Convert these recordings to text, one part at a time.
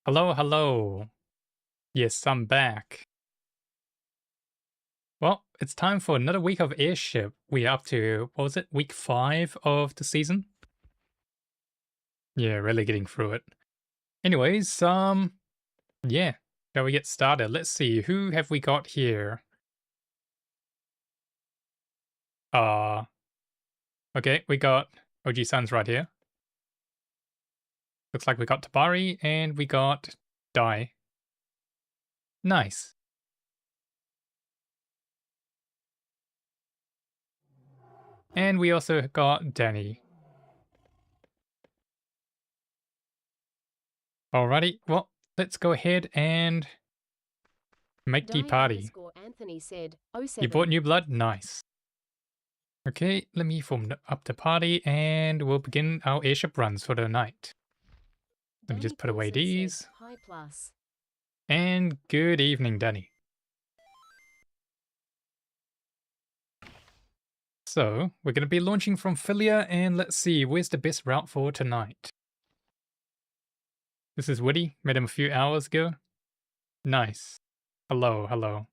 Hello, hello. Yes, I'm back. Well, it's time for another week of Airship. We're up to, what was it, week 5 of the season? Yeah, really getting through it. Anyways, yeah, shall we get started? Let's see, who have we got here? Uh, okay, we got OG Suns right here. Looks like we got Tabari and we got Dai. Nice. And we also got Danny. Alrighty, well, let's go ahead and make the Die party. underscore Anthony said, oh You bought 07. new blood? Nice. Okay, let me form up the party and we'll begin our airship runs for the night. Let me Danny just put away Coulson said, these. hi plus. And good evening, Danny. So, we're going to be launching from Philia and let's see, where's the best route for tonight? This is Woody, met him a few hours ago. Nice. Hello, hello.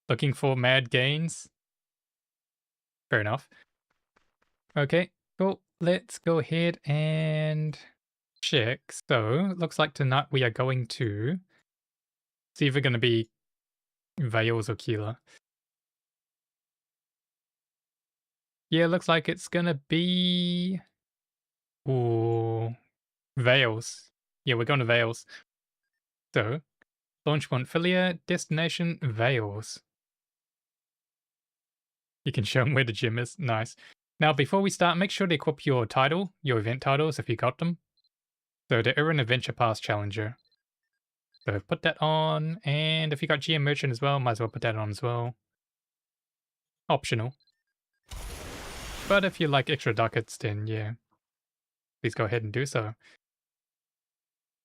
Looking for mad gains? Fair enough. Okay, cool. Let's go ahead and check. So, looks like tonight we are going to it's either going to be Vales or Keeler. Yeah, looks like it's gonna be ooh, Vales. Yeah, we're going to Vales. So, launch point Philia, destination Vales. You can show them where the gym is. Nice. Now, before we start, make sure to equip your title, your event titles, if you got them. So, the Erinn Adventure Pass Challenger. So, put that on, and if you got GM Merchant as well, might as well put that on as well. Optional. But if you like extra ducats, then yeah, please go ahead and do so.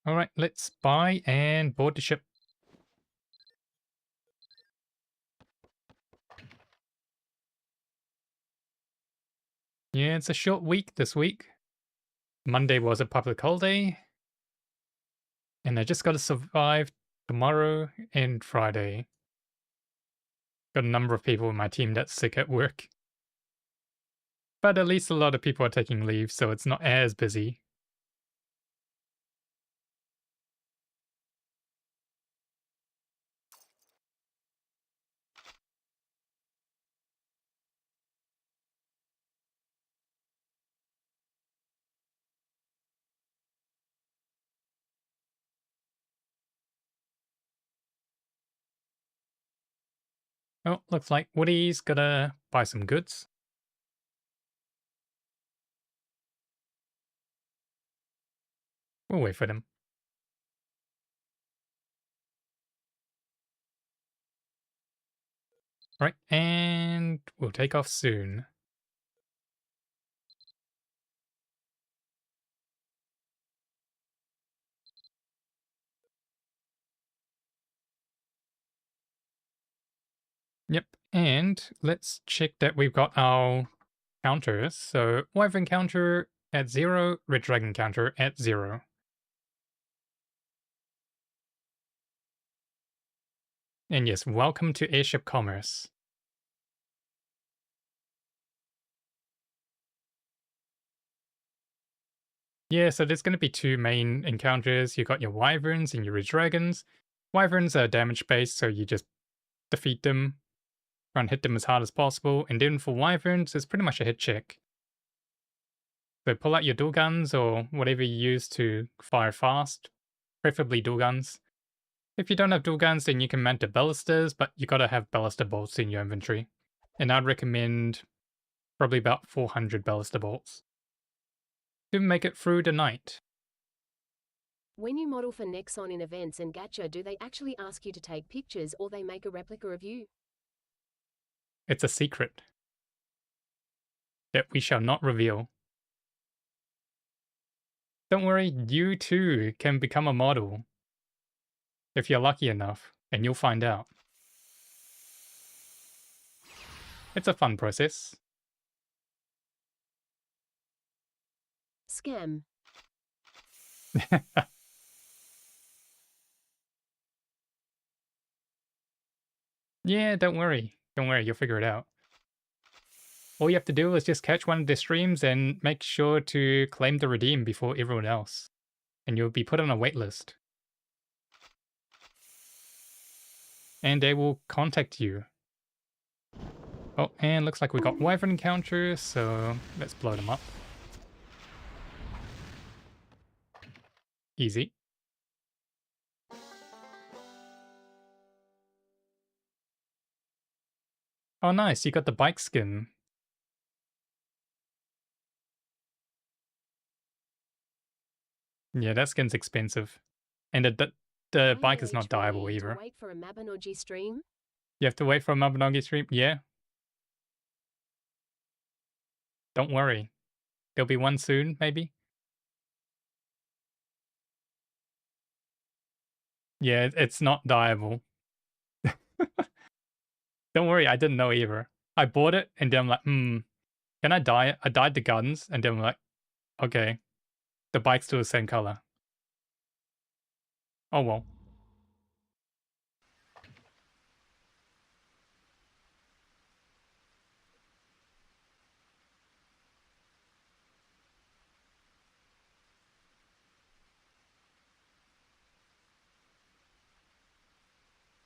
Alright, let's buy and board the ship. Yeah, it's a short week this week. Monday was a public holiday, and I just got to survive tomorrow and Friday. Got a number of people in my team that's sick at work, but at least a lot of people are taking leave, so it's not as busy. Oh, looks like Woody's gotta buy some goods. We'll wait for them. Right, and we'll take off soon. Yep, and let's check that we've got our counters. So, Wyvern counter at 0, Red Dragon counter at 0. And yes, welcome to Airship Commerce. Yeah, so there's going to be two main encounters. You got your Wyverns and your Red Dragons. Wyverns are damage based, so you just defeat them, try and hit them as hard as possible. And then for Wyverns, it's pretty much a hit check. So pull out your dual guns or whatever you use to fire fast, preferably dual guns. If you don't have dual guns, then you can mount the ballistas, but you gotta have ballista bolts in your inventory. And I'd recommend probably about 400 ballista bolts to make it through the night. When you model for Nexon in events and Gacha, do they actually ask you to take pictures or they make a replica of you? It's a secret that we shall not reveal. Don't worry, you too can become a model if you're lucky enough, and you'll find out. It's a fun process. Scam. Yeah, don't worry. Don't worry, you'll figure it out. All you have to do is just catch one of their streams and make sure to claim the redeem before everyone else, and you'll be put on a wait list. And they will contact you. Oh, and looks like we got wyvern encounters, so let's blow them up. Easy. Oh, nice, you got the bike skin. Yeah, that skin's expensive. And the bike is not dyeable To either. wait for a Mabinogi stream? You have to wait for a Mabinogi stream? Yeah. Don't worry. There'll be one soon, maybe? Yeah, it's not dyeable. Don't worry, I didn't know either. I bought it, and then I'm like, can I dye it? I dyed the guns, and then I'm like, okay, the bike's still the same color. Oh well.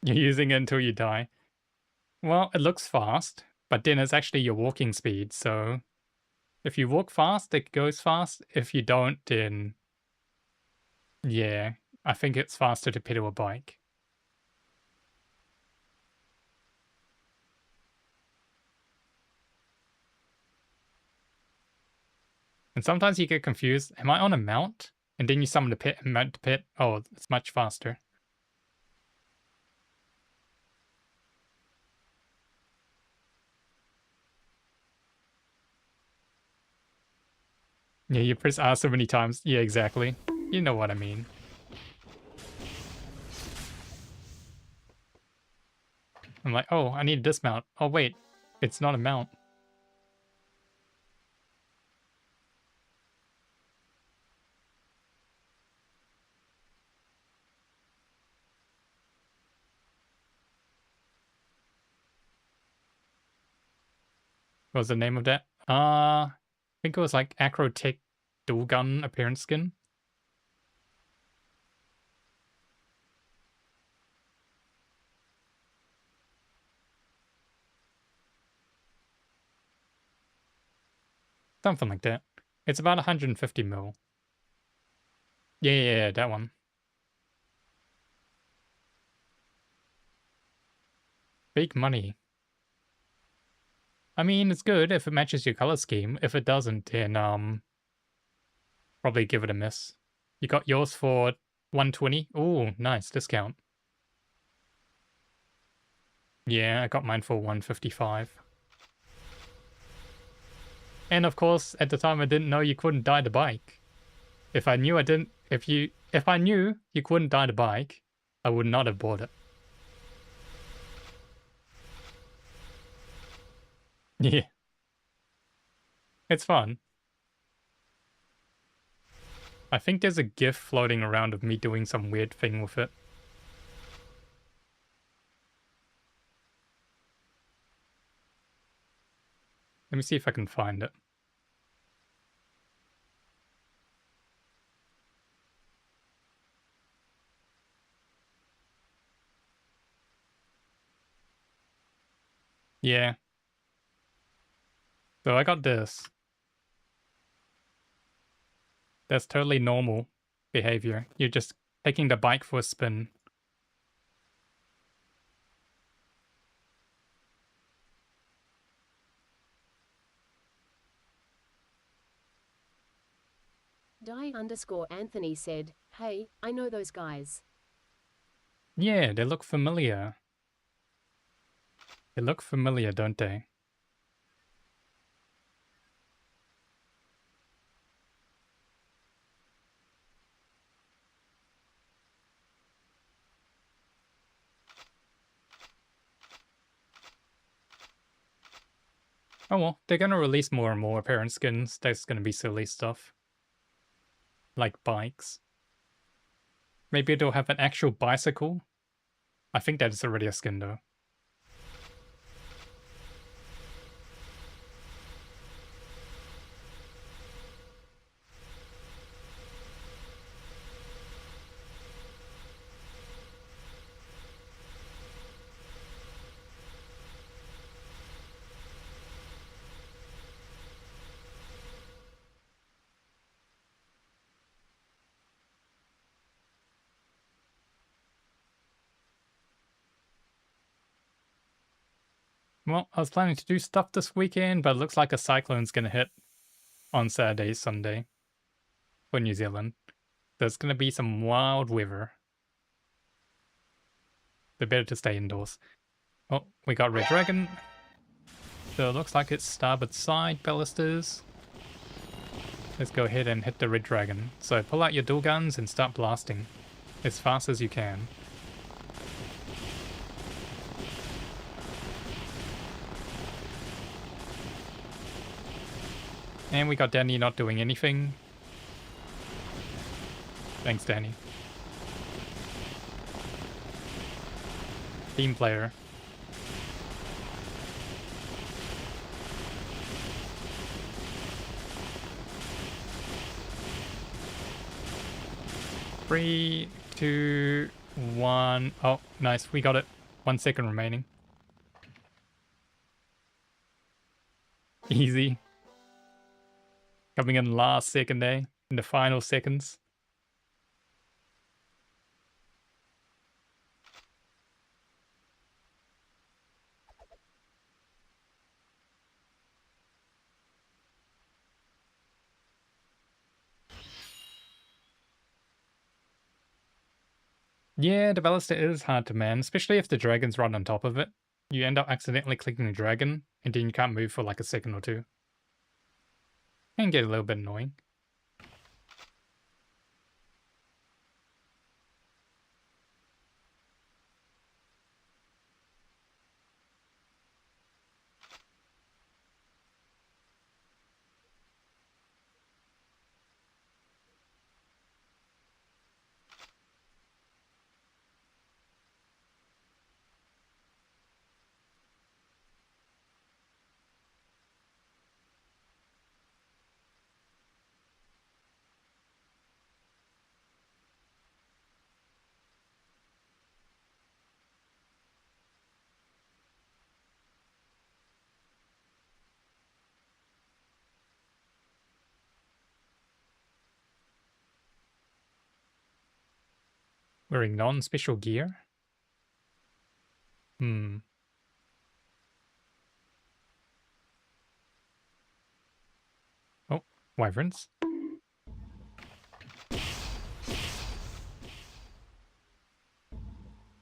You're using it until you die. Well, it looks fast, but then it's actually your walking speed, so if you walk fast, it goes fast. If you don't, then yeah, I think it's faster to pedal a bike. And sometimes you get confused. Am I on a mount? And then you summon the pit and mount the pit. Oh, it's much faster. Yeah, you press R so many times. Yeah, exactly. You know what I mean. I'm like, oh, I need a dismount. Oh, wait, it's not a mount. What was the name of that? I think it was like Acrotech dual gun appearance skin. Something like that. It's about 150 mil. Yeah, that one. Big money. I mean, it's good if it matches your color scheme. If it doesn't, then probably give it a miss. You got yours for 120. Oh, nice discount. Yeah, I got mine for 155. And of course, at the time I didn't know you couldn't dye the bike. If I knew I didn't if I knew you couldn't dye the bike, I would not have bought it. Yeah. It's fun. I think there's a GIF floating around of me doing some weird thing with it. Let me see if I can find it. Yeah. So I got this. That's totally normal behavior. You're just taking the bike for a spin. Die_Anthony said, hey, I know those guys. Yeah, they look familiar. They look familiar, don't they? Oh well, they're gonna release more and more apparent skins. There's gonna be silly stuff. Like bikes. Maybe it'll have an actual bicycle. I think that is already a skin though. Well, I was planning to do stuff this weekend, but it looks like a cyclone's gonna hit on Saturday, Sunday for New Zealand. There's gonna be some wild weather. They're better to stay indoors. Oh, we got Red Dragon. So it looks like it's starboard side ballistas. Let's go ahead and hit the Red Dragon. So pull out your dual guns and start blasting as fast as you can. And we got Danny not doing anything. Thanks, Danny. Team player. Three, two, one. Oh, nice. We got it. 1 second remaining. Easy. Coming in last second, eh? In the final seconds. Yeah, the ballista is hard to man, especially if the dragon's right on top of it. You end up accidentally clicking the dragon, and then you can't move for like a second or two. Can get a little bit annoying. Wearing non-special gear? Hmm. Oh, wyverns.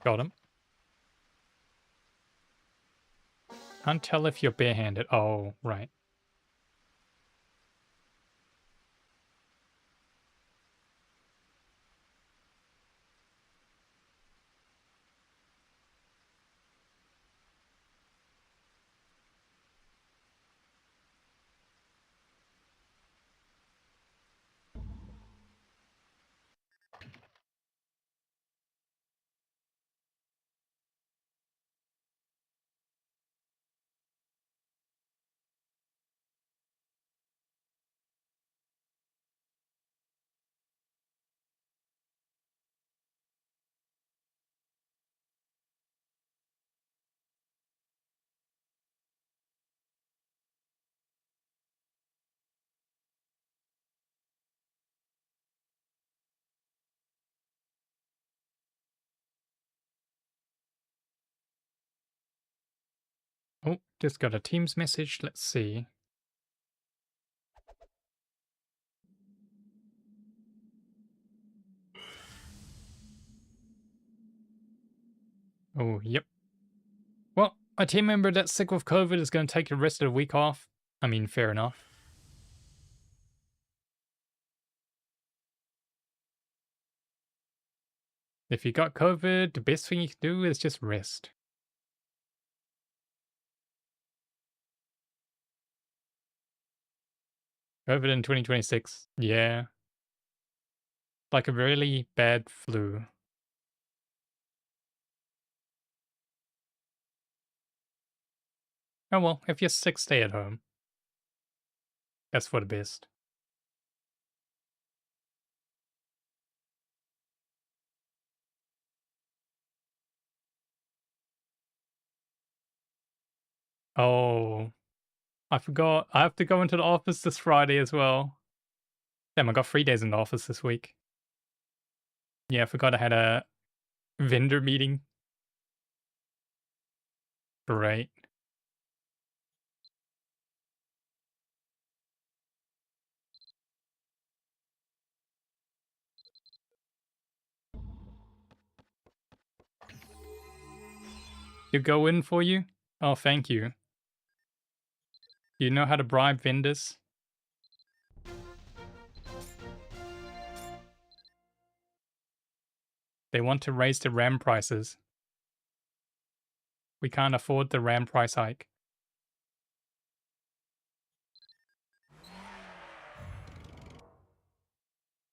Got him. Can't tell if you're barehanded. Oh, right. Oh, just got a Teams message. Let's see. Oh, yep. Well, a team member that's sick with COVID is going to take the rest of the week off. I mean, fair enough. If you got COVID, the best thing you can do is just rest. COVID in 2026. Yeah. Like a really bad flu. Oh well, if you're sick, stay at home. That's for the best. Oh, I forgot. I have to go into the office this Friday as well. Damn, I got 3 days in the office this week. Yeah, I forgot I had a vendor meeting. Great. You go in for you? Oh, thank you. You know how to bribe vendors? They want to raise the RAM prices. We can't afford the RAM price hike.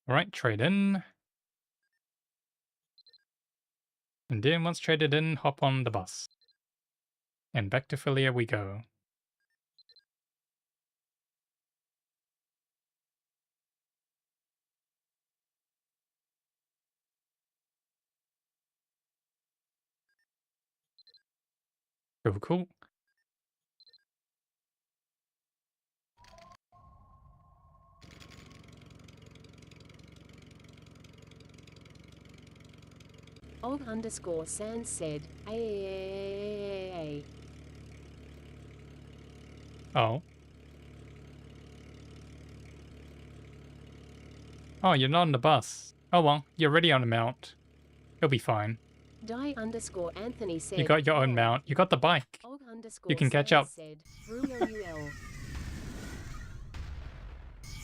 Alright, trade in. And then once traded in, hop on the bus. And back to Philia we go. Cool, cool. Og_Sans said, "Ay." Oh. Oh, you're not on the bus. Oh well, you're already on the mount. You'll be fine. Die_Anthony said, You got your own "Oh." mount. You got the bike. You can catch Og_Sans up. said, "Brulul."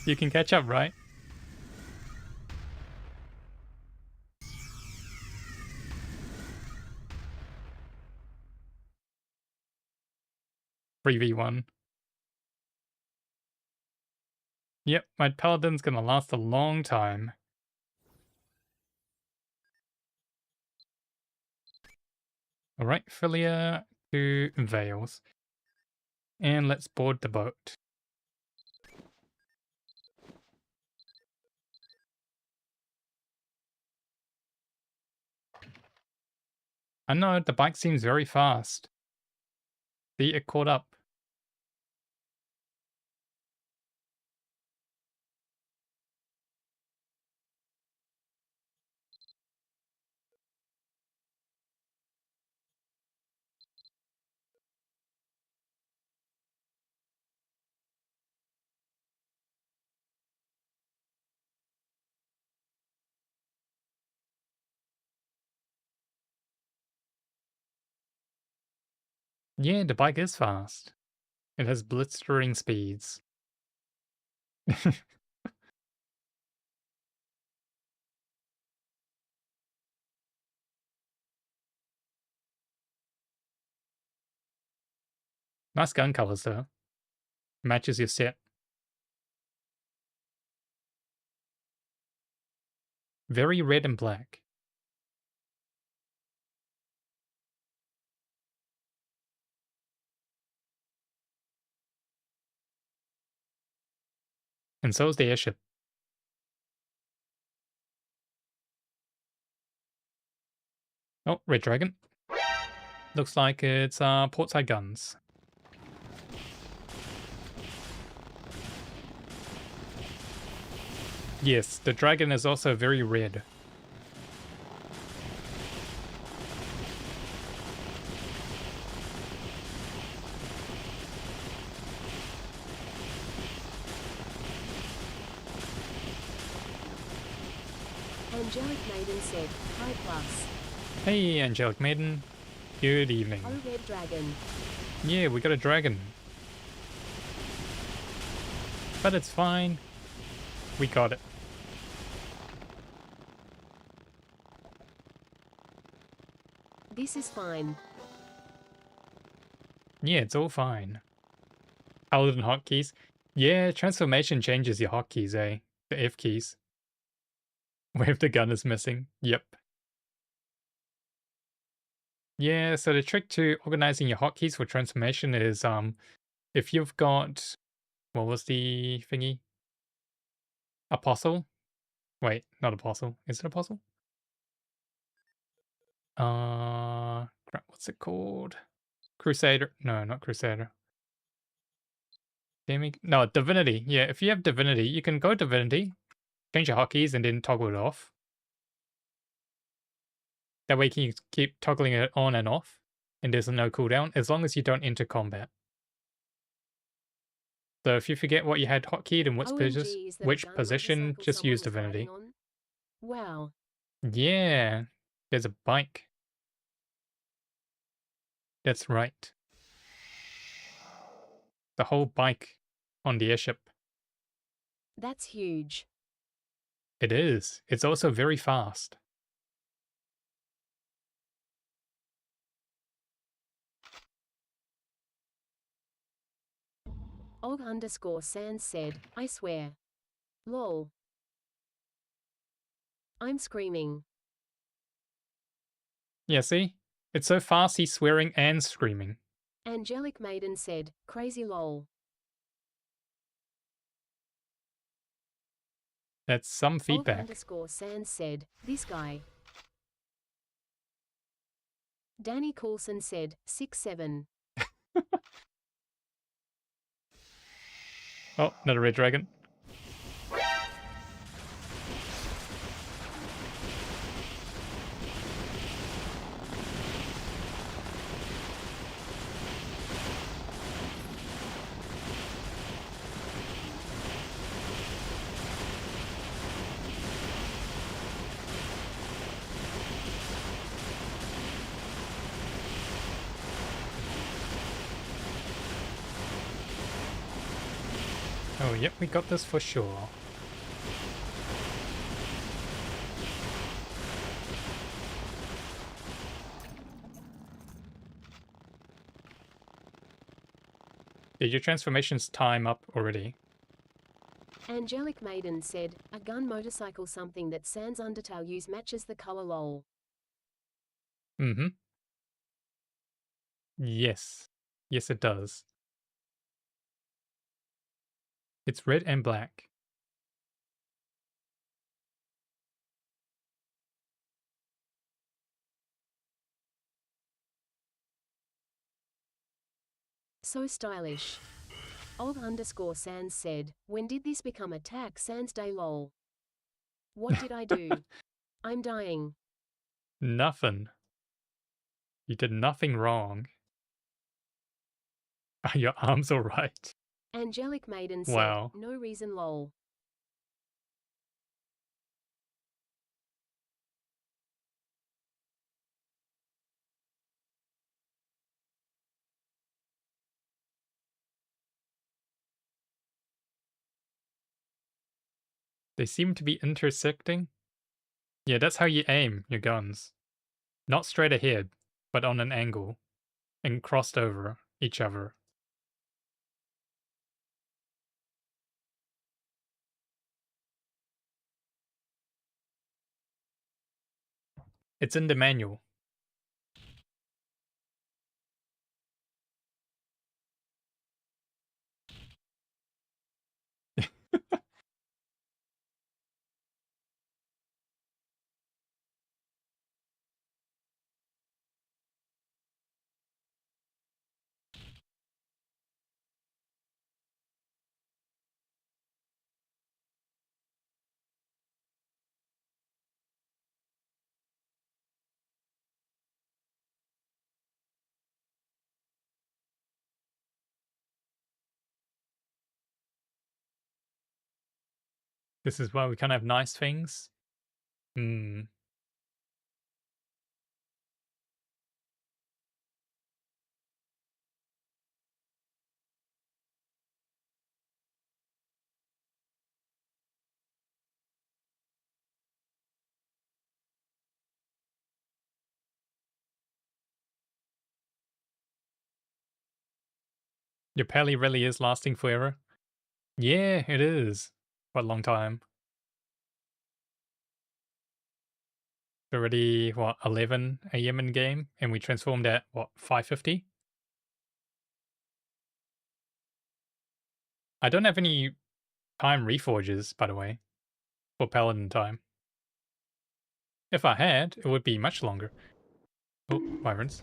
You can catch up, right? Free V1. Yep, my paladin's gonna last a long time. Alright, Philia to Vales. And let's board the boat. I know, the bike seems very fast. See, it caught up. Yeah, the bike is fast. It has blistering speeds. Nice gun colors though. Matches your set. Very red and black. And so is the airship. Oh, Red Dragon. Looks like it's portside guns. Yes, the dragon is also very red. Angelic Maiden said, "Hi plus." Hey, Angelic Maiden. Good evening. Oh, Red Dragon. Yeah, we got a dragon. But it's fine. We got it. This is fine. Yeah, it's all fine. Paladin hotkeys. Yeah, transformation changes your hotkeys, eh? The F keys. Where if the gun is missing. Yep. Yeah, so the trick to organizing your hotkeys for transformation is if you've got what was the thingy? Apostle? Wait, not apostle. Is it apostle? Crap, what's it called? Crusader. No, not Crusader. Gaming. No, Divinity. Yeah, if you have Divinity, you can go Divinity, change your hotkeys, and then toggle it off. That way you can keep toggling it on and off, and there's no cooldown as long as you don't enter combat. So if you forget what you had hotkeyed and OMG, is that a which gun position, motorcycle just use someone was riding Divinity. on? Wow. Yeah, there's a bike. That's right. The whole bike on the airship. That's huge. It is. It's also very fast. Og_Sans said, I swear. Lol. I'm screaming. Yeah, see? It's so fast he's swearing and screaming. Angelic Maiden said, crazy lol. That's some feedback. Og_Sans said, this guy. Danny Coulson said, 6'7". Oh, another red dragon. Oh, yep, we got this for sure. Did your transformations time up already? Angelic Maiden said, a gun motorcycle something that Sans Undertale use matches the color lol. Mm-hmm. Yes. Yes, it does. It's red and black. So stylish. Og_Sans said, when did this become attack Sans Day lol? What did I do? I'm dying. Nothing. You did nothing wrong. Are your arms alright? Angelic Maiden said, Wow. no reason lol. They seem to be intersecting. Yeah, that's how you aim your guns. Not straight ahead, but on an angle, and crossed over each other. It's in the manual. This is why we can't have nice things. Hmm. Your pally really is lasting forever. Yeah, it is. For a long time. Already, what, 11 AM in game, and we transformed at, what, 5:50? I don't have any time reforges, by the way, for Paladin time. If I had, it would be much longer. Oh, Wyverns.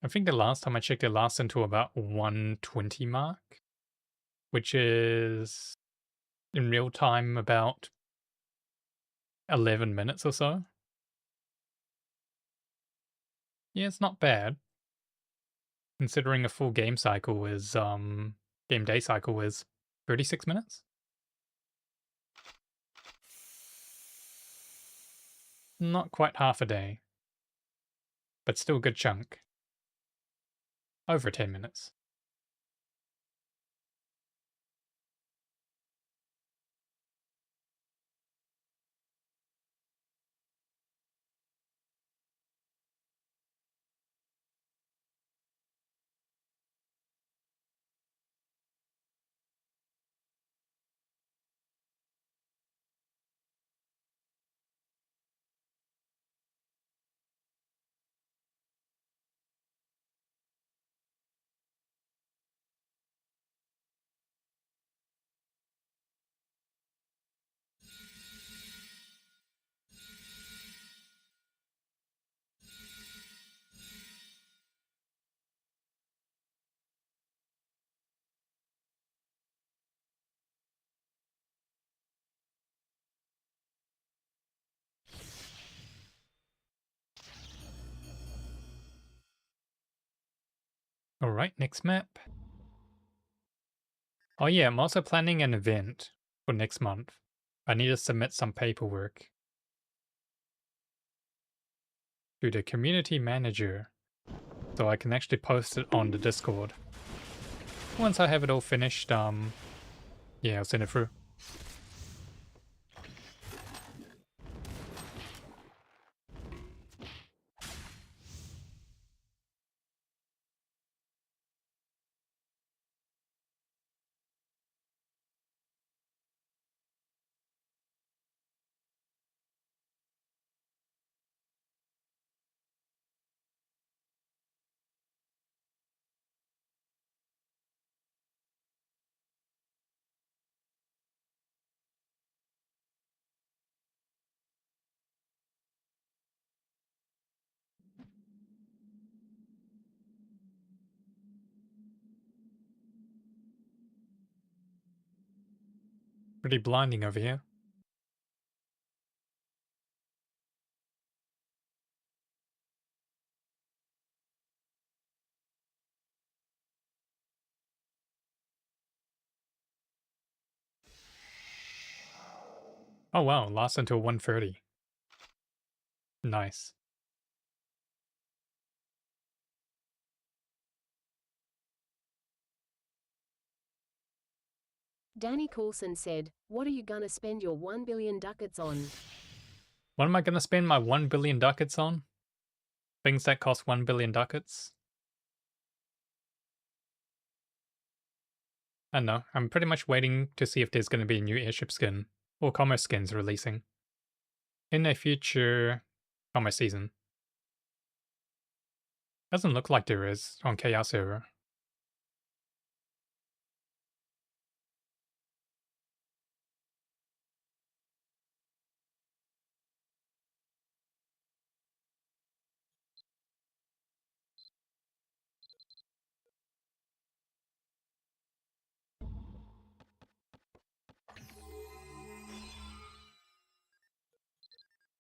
I think the last time I checked, it lasts until about 120 mark, which is in real time about 11 minutes or so. Yeah, it's not bad considering a full game day cycle is 36 minutes. Not quite half a day, but still a good chunk. Over 10 minutes. Alright, next map. Oh yeah, I'm also planning an event for next month. I need to submit some paperwork to the community manager so I can actually post it on the Discord. Once I have it all finished, yeah, I'll send it through. Pretty blinding over here. Oh wow, lasts until 1:30. Nice. Danny Coulson said, "What are you gonna spend your 1 billion ducats on?" What am I gonna spend my 1 billion ducats on? Things that cost 1 billion ducats? I don't know. I'm pretty much waiting to see if there's gonna be a new airship skin or commerce skins releasing in a future commerce season. Doesn't look like there is on Chaos server.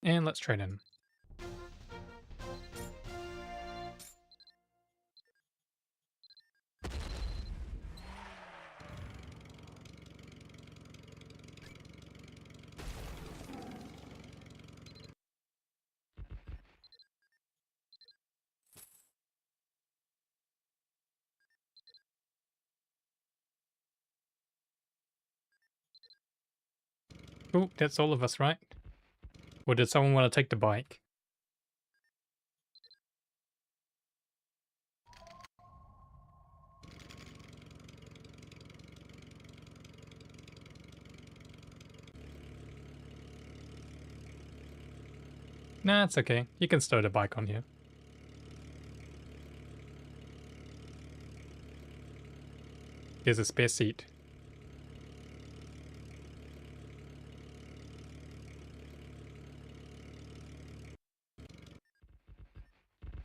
And let's trade in. Oh, that's all of us, right? Or did someone want to take the bike? Nah, it's okay. You can stow the bike on here. Here's a spare seat.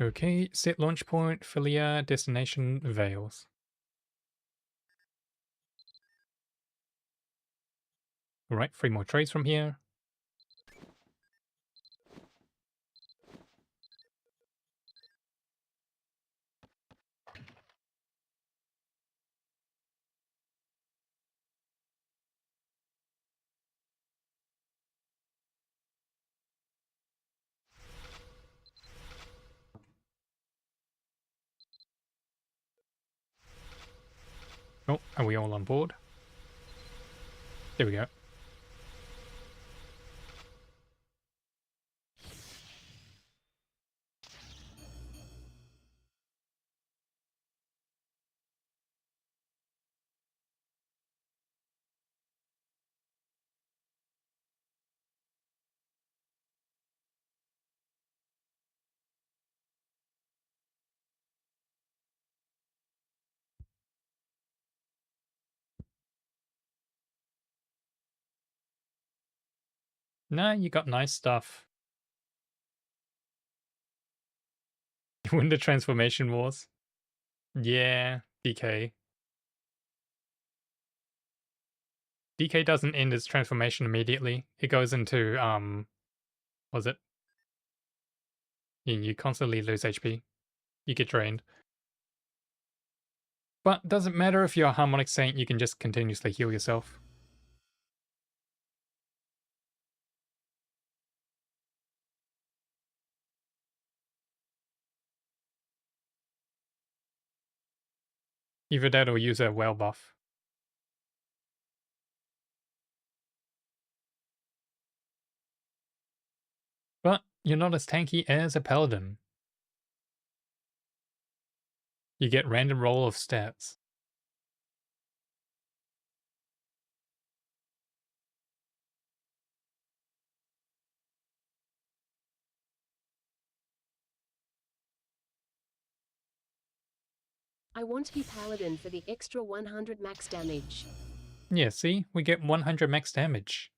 Okay, set launch point, Philia, destination, Vales. Alright, 3 more trades from here. Oh, are we all on board? There we go. Nah, you got nice stuff. You win the transformation wars. Yeah, DK. DK doesn't end its transformation immediately. It goes into was it? You constantly lose HP. You get drained. But doesn't matter if you're a Harmonic Saint, you can just continuously heal yourself. Either that or use a well buff. But you're not as tanky as a Paladin. You get random roll of stats. I want to be Paladin for the extra 100 max damage. Yeah, see? We get 100 max damage.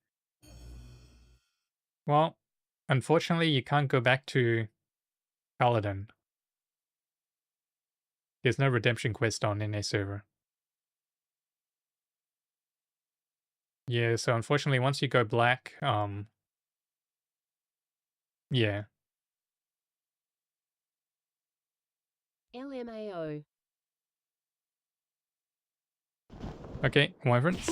Well, unfortunately, you can't go back to Paladin. There's no redemption quest on NA server. Yeah, so unfortunately, once you go black, yeah. LMAO. Okay, Wyverns.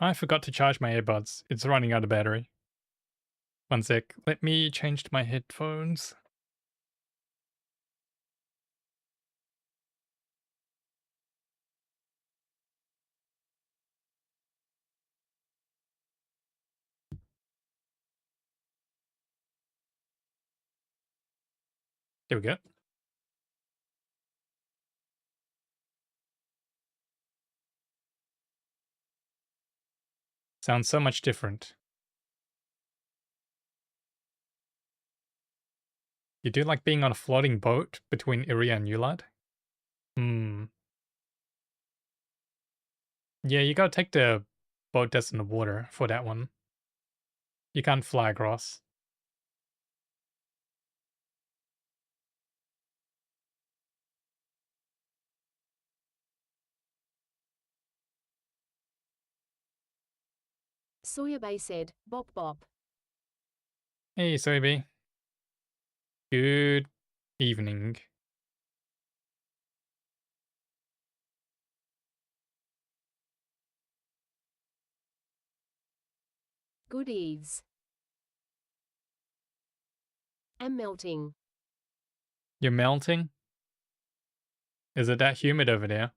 I forgot to charge my earbuds. It's running out of battery. One sec. Let me change to my headphones. There we go. Sounds so much different. You do like being on a floating boat between Iria and Yulad? Hmm. Yeah, you gotta take the boat that's in the water for that one. You can't fly across. Soyabay said, bop bop. Hey, Soybe. Good evening. Good eves. Am melting. You're melting? Is it that humid over there?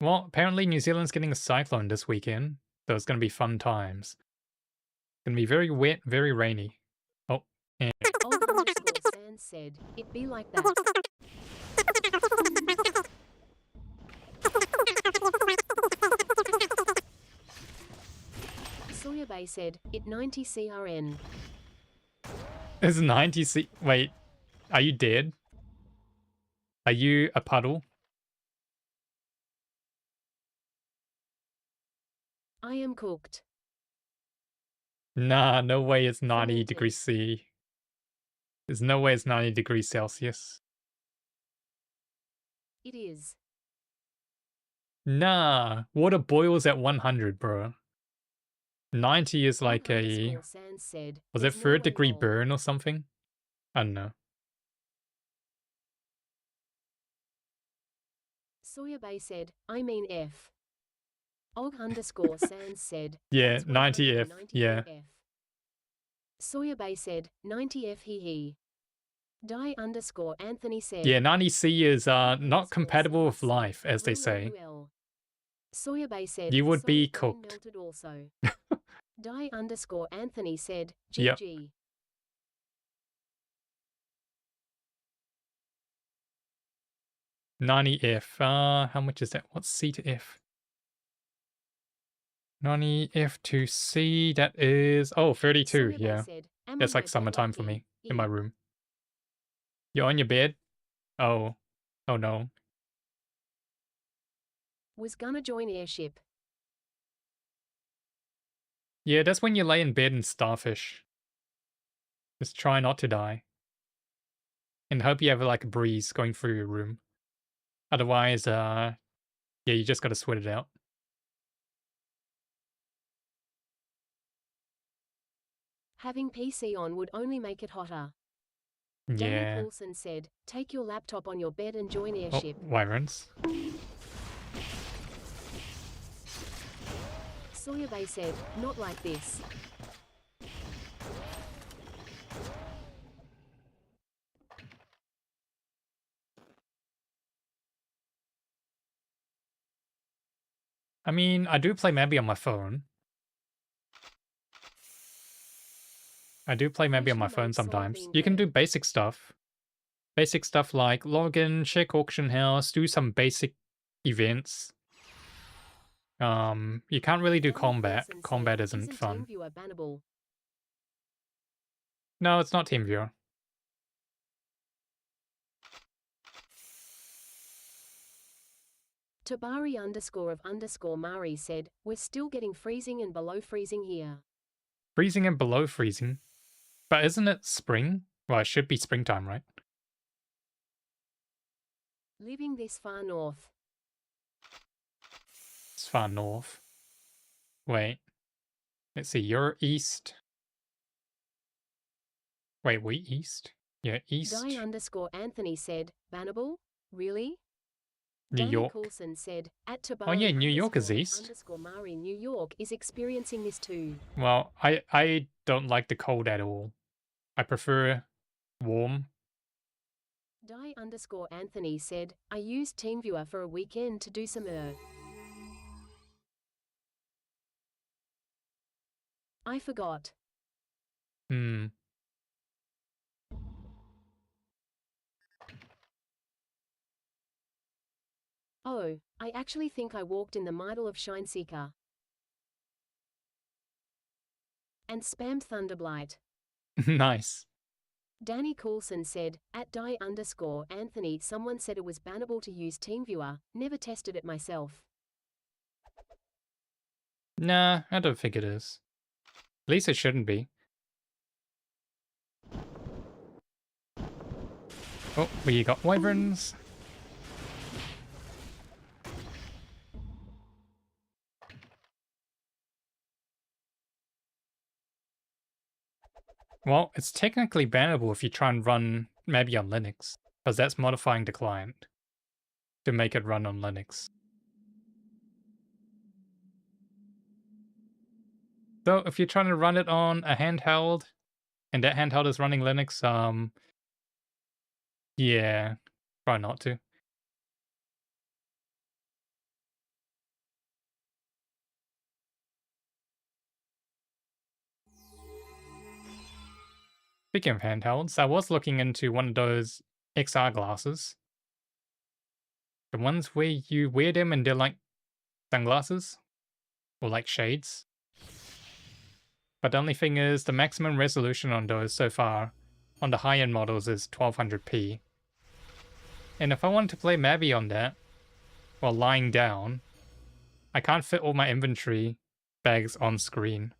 Well, apparently New Zealand's getting a cyclone this weekend, so it's gonna be fun times. It's gonna be very wet, very rainy. Oh, and Old underscore Sans said, it be like that. Soyabay said, it 90 CRN. it's 90 C. Wait, are you dead? Are you a puddle? I am cooked. Nah, no way it's 90 Fermented. degrees C. There's no way it's 90 degrees Celsius. It is. Nah, water boils at 100, bro. 90 is Old like a, underscore Sans said, was it there's no third way degree lol. burn or something? I don't know. Soyabay said, I mean F. Og underscore Sans said, Yeah, that's 90 F, 190 yeah. F. Soyabay said, 90 F he. Die underscore Anthony said, Yeah, 90C is not underscore compatible Sans with said, life, as they Lul say. LUL. Soyabay said, You would be So's brain cooked. melted also. Die underscore Anthony said, Yep. GG. 90F. How much is that? What's C to F? 90F to C, that is, oh, 32, Soyabay yeah. said, am on That's my like bed summertime like for me, in my E. room. You're on your bed? Oh. Oh no. Was gonna join Airship. Yeah, that's when you lay in bed and starfish. Just try not to die. And hope you have like a breeze going through your room. Otherwise, yeah, you just gotta sweat it out. Having PC on would only make it hotter. Danny Yeah. Coulson said, take your laptop on your bed and join Oh, Airship. wyverns. Soyabay said, not like this. I mean, I do play Maybe on my phone. I do play Maybe on my Freshly phone made sometimes. soybean You can do bread. basic stuff. Basic stuff like log in, check auction house, do some basic events. You can't really do Danny combat. Coulson Combat said, isn't isn't fun. TeamViewer bannable? No, it's not TeamViewer. Tabari underscore of underscore Mari said, we're still getting freezing and below freezing here. Freezing and below freezing. But isn't it spring? Well, it should be springtime, right? Living this far north. It's far north. Wait. Let's see, you're east. Wait, we east? Yeah, east. Die underscore Anthony said, bannable? Really? New Danny York. Coulson said, at Oh yeah, Tabari New York is underscore of east. underscore Mari New York is experiencing this too. Well, I don't like the cold at all. I prefer warm. Die underscore Anthony said, I used TeamViewer for a weekend to do some I forgot. Hmm. Oh, I actually think I walked in the middle of Shineseeker. And spammed Thunderblight. Nice. Danny Coulson said, @die_Anthony someone said it was bannable to use TeamViewer, never tested it myself. Nah, I don't think it is. At least it shouldn't be. Oh, we got wyverns. Well, it's technically bannable if you try and run maybe on Linux, because that's modifying the client to make it run on Linux. So if you're trying to run it on a handheld, and that handheld is running Linux, yeah, try not to. Speaking of handhelds, I was looking into one of those XR glasses. The ones where you wear them and they're like sunglasses or like shades. But the only thing is, the maximum resolution on those so far on the high end models is 1200p. And if I wanted to play Mabi on that while lying down, I can't fit all my inventory bags on screen.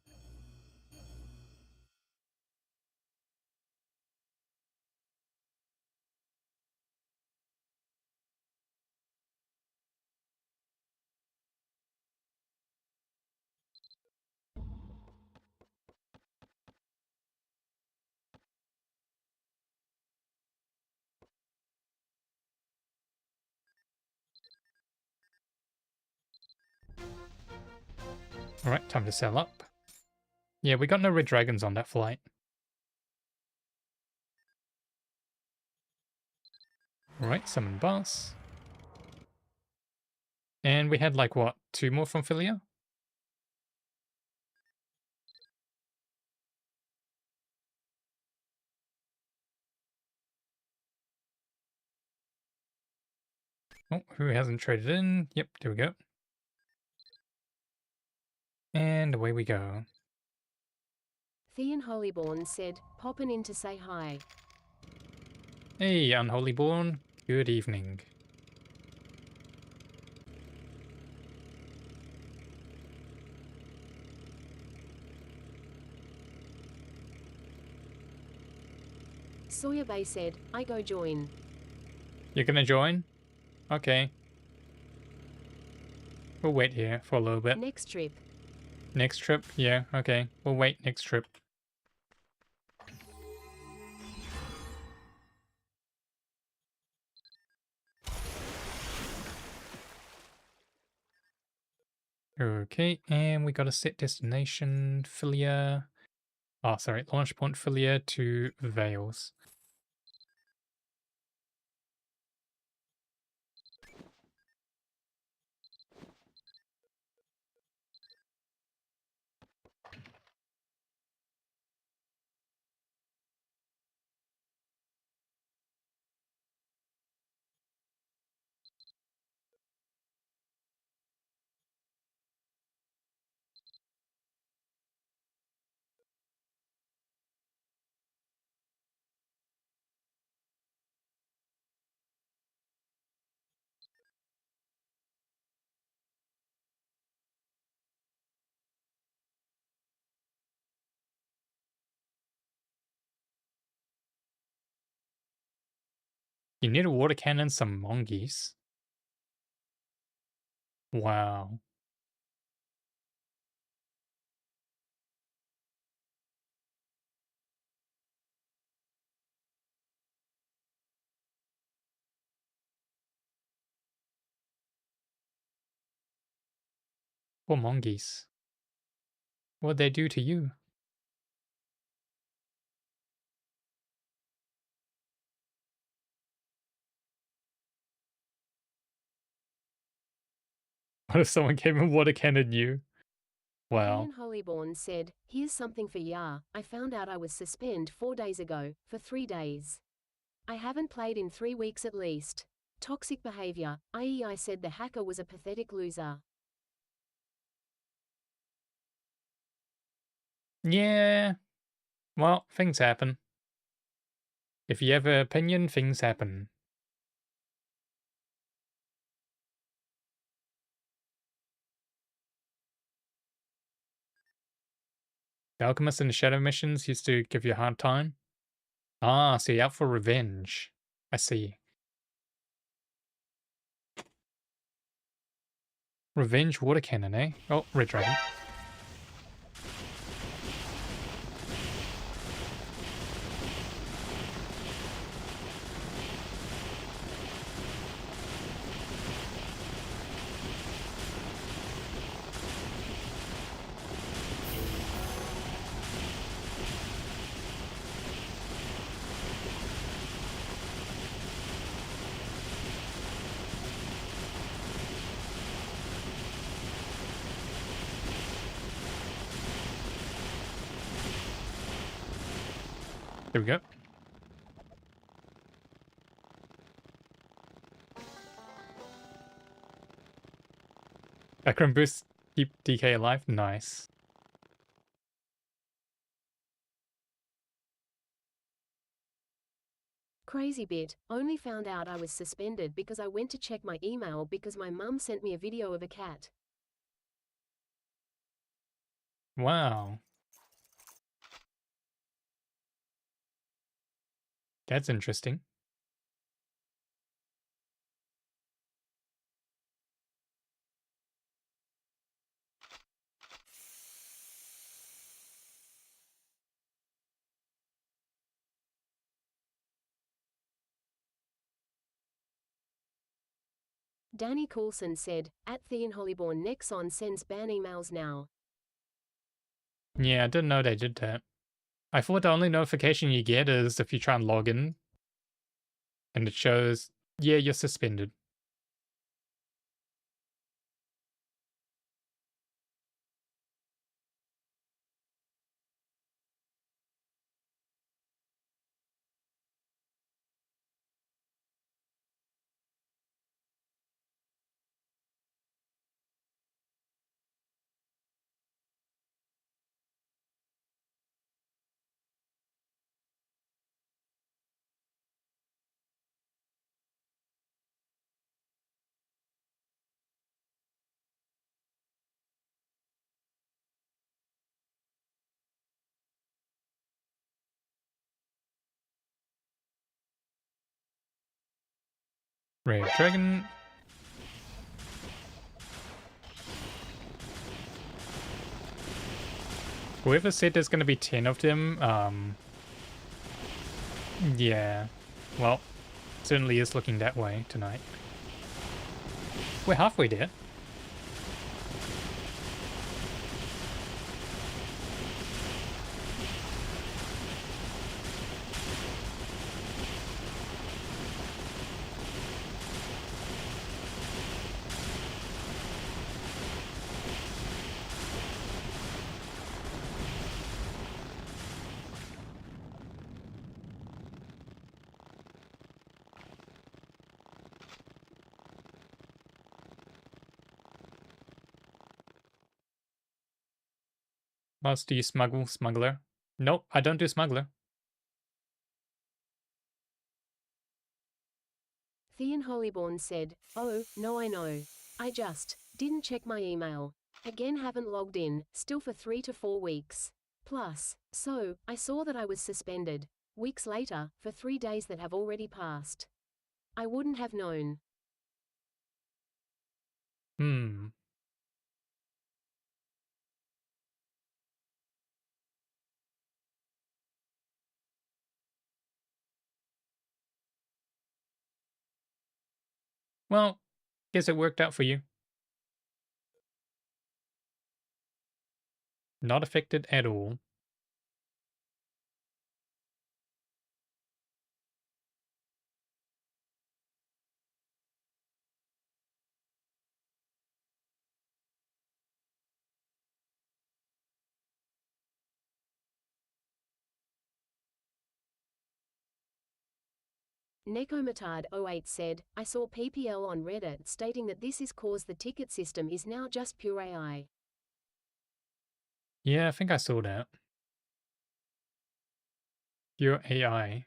Alright, time to sail up. Yeah, we got no red dragons on that flight. Alright, summon boss. And we had like what, 2 more from Philia? Oh, who hasn't traded in? Yep, there we go. And away we go. Thean Holyborn said, poppin' in to say hi. Hey, Unholyborn. Good evening. Sawyer Bay said, I go join. You're gonna join? Okay. We'll wait here for a little bit. Next trip. Next trip? Yeah, okay. We'll wait next trip. Okay, and we got a set destination, Philia. Oh, sorry, launch point Philia to Vales. You need a water cannon, some mongoose. Wow. Poor mongoose. What'd they do to you? What if someone came and water cannoned you? Wow. Thean Holyborn said, here's something for ya. I found out I was suspended 4 days ago, for 3 days. I haven't played in 3 weeks at least. Toxic behavior, i.e. I said the hacker was a pathetic loser. Yeah, well, things happen. If you have an opinion, things happen. The Alchemist and the Shadow missions used to give you a hard time. Ah, so you're out for revenge. I see. Revenge water cannon, eh? Oh, red dragon. There we go. Background boost, keep DK alive. Nice. Crazy bit, only found out I was suspended because I went to check my email because my mum sent me a video of a cat. Wow. That's interesting. Danny Coulson said, at Thean Hollyborn Nexon sends ban emails now. Yeah, I didn't know they did that. I thought the only notification you get is if you try and log in and it shows, yeah, you're suspended. Red dragon. Whoever said there's going to be 10 of them, yeah. Well, certainly is looking that way tonight. We're halfway there. Mouse, do you smuggle, smuggler? Nope, I don't do smuggler. Thean Hollyborn said, oh, no I know. I just didn't check my email. Again haven't logged in, still for 3 to 4 weeks. Plus, so, I saw that I was suspended. Weeks later, for 3 days that have already passed. I wouldn't have known. Hmm. Well, guess it worked out for you. Not affected at all. Nekomatard08 said, I saw PPL on Reddit stating that this is cause the ticket system is now just pure AI. Yeah, I think I saw that. Pure AI.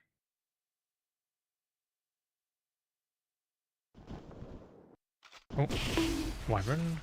Oh, wyvern.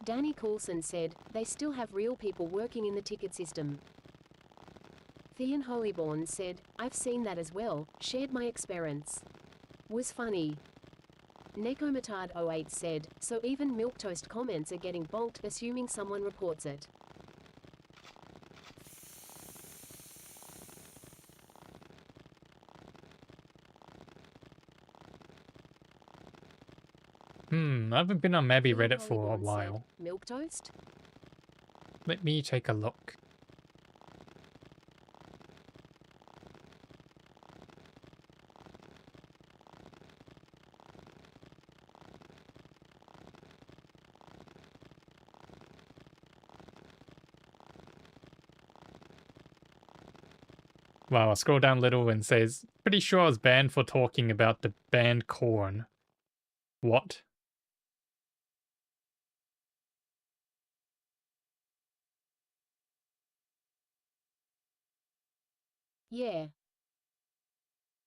Danny Coulson said, they still have real people working in the ticket system. Thean Holyborn said, I've seen that as well, shared my experience. Was funny. Nekomatard08 said, so even milquetoast comments are getting bonked assuming someone reports it. I haven't been on Maybe Thean Reddit for a Holyborn said, while. milquetoast? Let me take a look. Wow, I scroll down a little and says, pretty sure I was banned for talking about the band Corn. What? Yeah.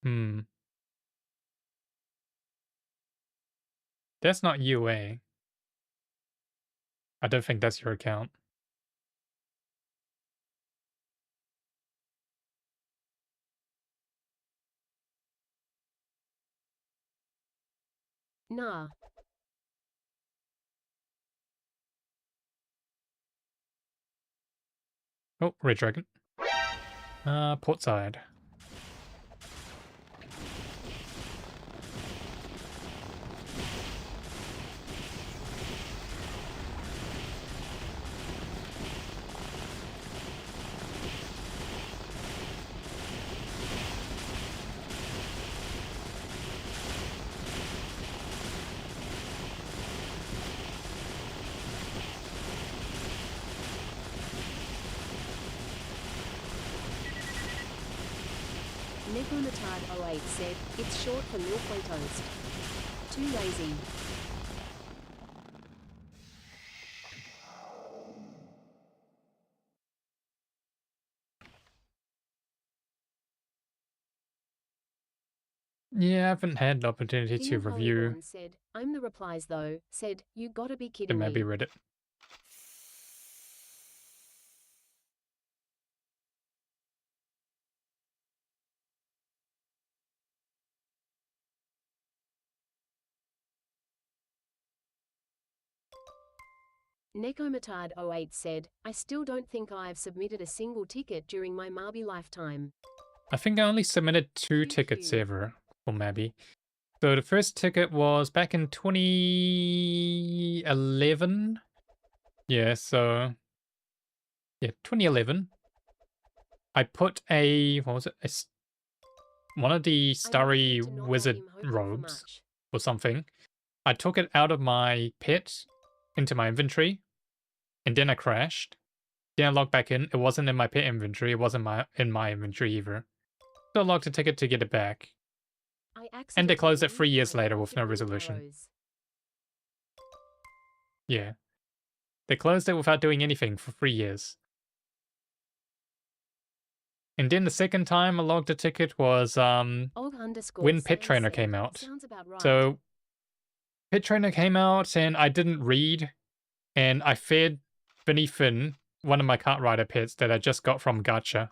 Hmm. That's not UA. I don't think that's your account. Nah. Oh, Red Dragon. Portside. Nekomatard08 said, it's short for milquetoast. Too lazy. Yeah, I haven't had the opportunity to Thean review Holyborn said, I'm the replies though, said, you gotta be the kidding Maybe me. Reddit. Nekomatard08 said, I still don't think I've submitted a single ticket during my Mabinogi lifetime. I think I only submitted 2 tickets QQ. ever for Maybe. So the first ticket was back in 2011. Yeah, so yeah, 2011. I put what was it? One of the I might starry need to not have wizard him hoping for robes much. or something. I took it out of my pit into my inventory, and then I crashed. Then I logged back in. It wasn't in my pit inventory. It wasn't in my inventory either. So I logged the ticket to get it back. I And they accidentally closed it moved 3 years my later with no configuring resolution. arrows. Yeah. They closed it without doing anything for 3 years. And then the second time I logged a ticket was when Pit Sans Trainer said, came out. sounds about right. So Pit Trainer came out and I didn't read, and I fed Finny Finn one of my kart rider pits that I just got from Gacha.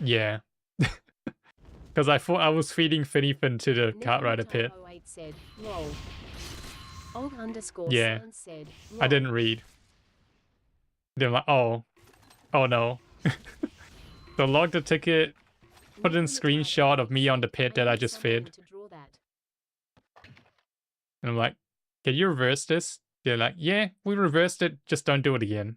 Yeah. Because I thought I was feeding Finny Finn to the kart rider pit. Nekomatard08 said, lol. Yeah. Sans said, I lol. didn't read. Then I'm like, oh no. So logged the ticket, put in screenshot of Nekomatard08 me on the said, pit I that I need just someone fed. to draw that. And I'm like, Can you reverse this? They're like, yeah, we reversed it, just don't do it again.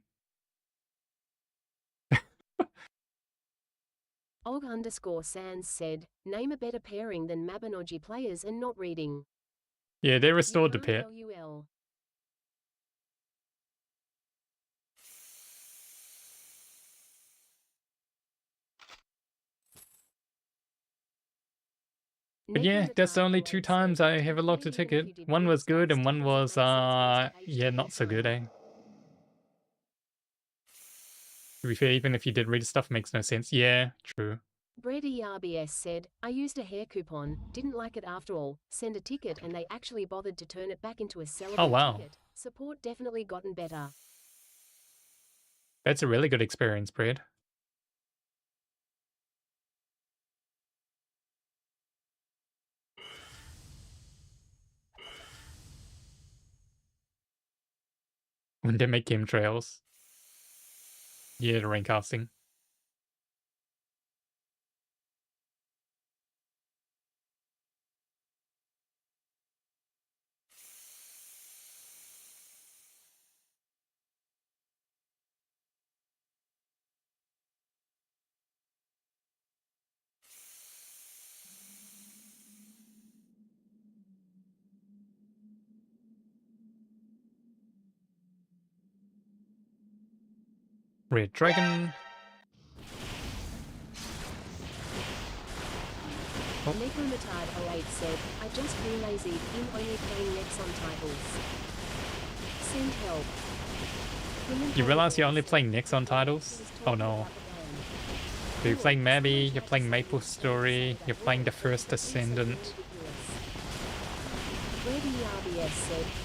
Og_Sans said, name a better pairing than Mabinogi players and not reading. Yeah, they You restored the can't pet. LUL. But yeah, that's the only two times I ever locked a ticket. One was good and one was, yeah, not so good, eh? To be fair, even if you did read stuff, it makes no sense. Yeah, true. Brady RBS said, I used a hair coupon, didn't like it after all, send a ticket and they actually bothered to turn it back into a Oh, sellable wow. ticket. Support definitely gotten better. That's a really good experience, Brad. When they make game trails. Yeah, the rain casting. Red Dragon. Oh. Nekomatard08 said, I just realized I'm only playing Nexon titles. Send help. You realize you're only playing Nexon titles? Oh no. So you're playing Mabby, you're playing Maple Story, you're playing the First Ascendant.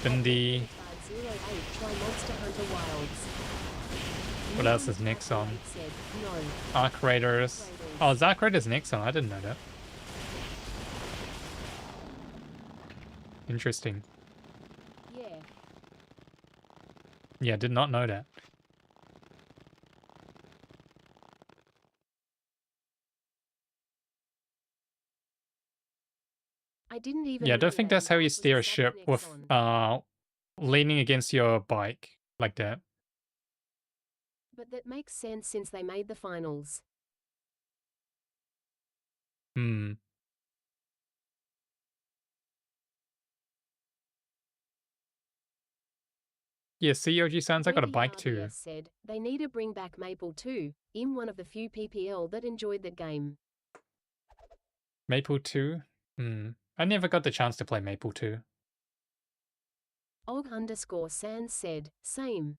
Bindi. What else is Nexon? Arc Raiders. Oh, is Arc Raiders Nexon? I didn't know that. Interesting. Yeah, did not know that. Yeah, I don't think that's how you steer a ship with leaning against your bike like that. But that makes sense since they made the finals. Hmm. Yeah, COG sounds I got a bike too. Said, they need to bring back Maple too. I'm one of the few PPL that enjoyed that game. Maple 2? Hmm. I never got the chance to play Maple 2. Og_Sans said, same.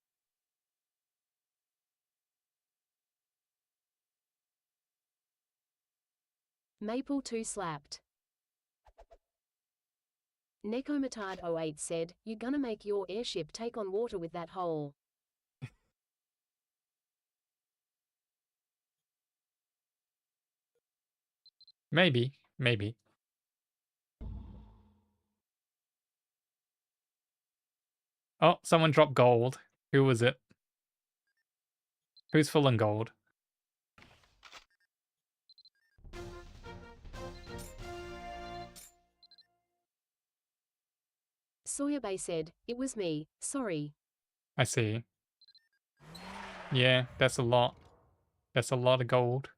Maple 2 slapped. Nekomatard08 said, you gonna make your airship take on water with that hole. Maybe. Maybe. Oh, someone dropped gold. Who was it? Who's full in gold? Soyabay said, it was me, sorry. I see. Yeah, that's a lot. That's a lot of gold.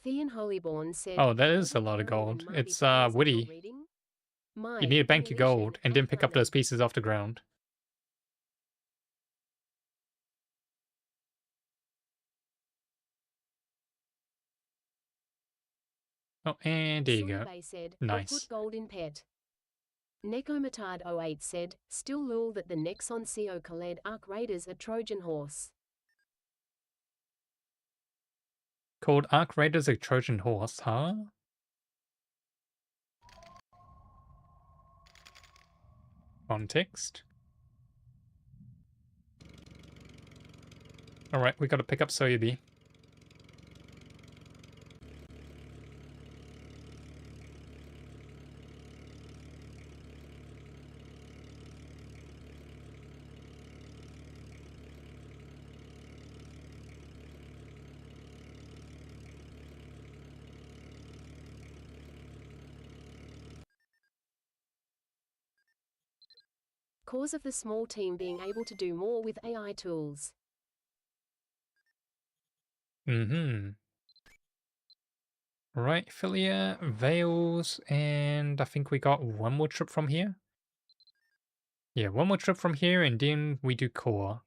Thean Holyborn said, Oh, that is a lot of gold. It's Woody. You need to bank your gold and then pick up those pieces off the ground. Oh, and there you go. Said, nice. Put gold in pet. Nekomatard08 said, still lul that the Nexon CO Khaled Arc Raiders are Trojan horse. Called Arc Raiders a Trojan horse, huh? Context. Alright, we gotta pick up Soyubi. Cause of the small team being able to do more with AI tools. Mm-hmm. Right, Philia, Vales, and I think we got one more trip from here. Yeah, one more trip from here, and then we do core.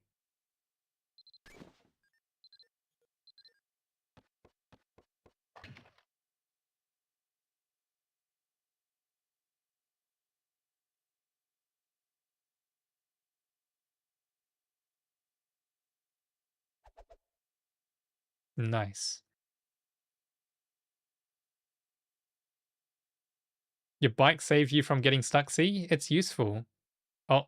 Nice. Your bike saved you from getting stuck. See, it's useful. Oh,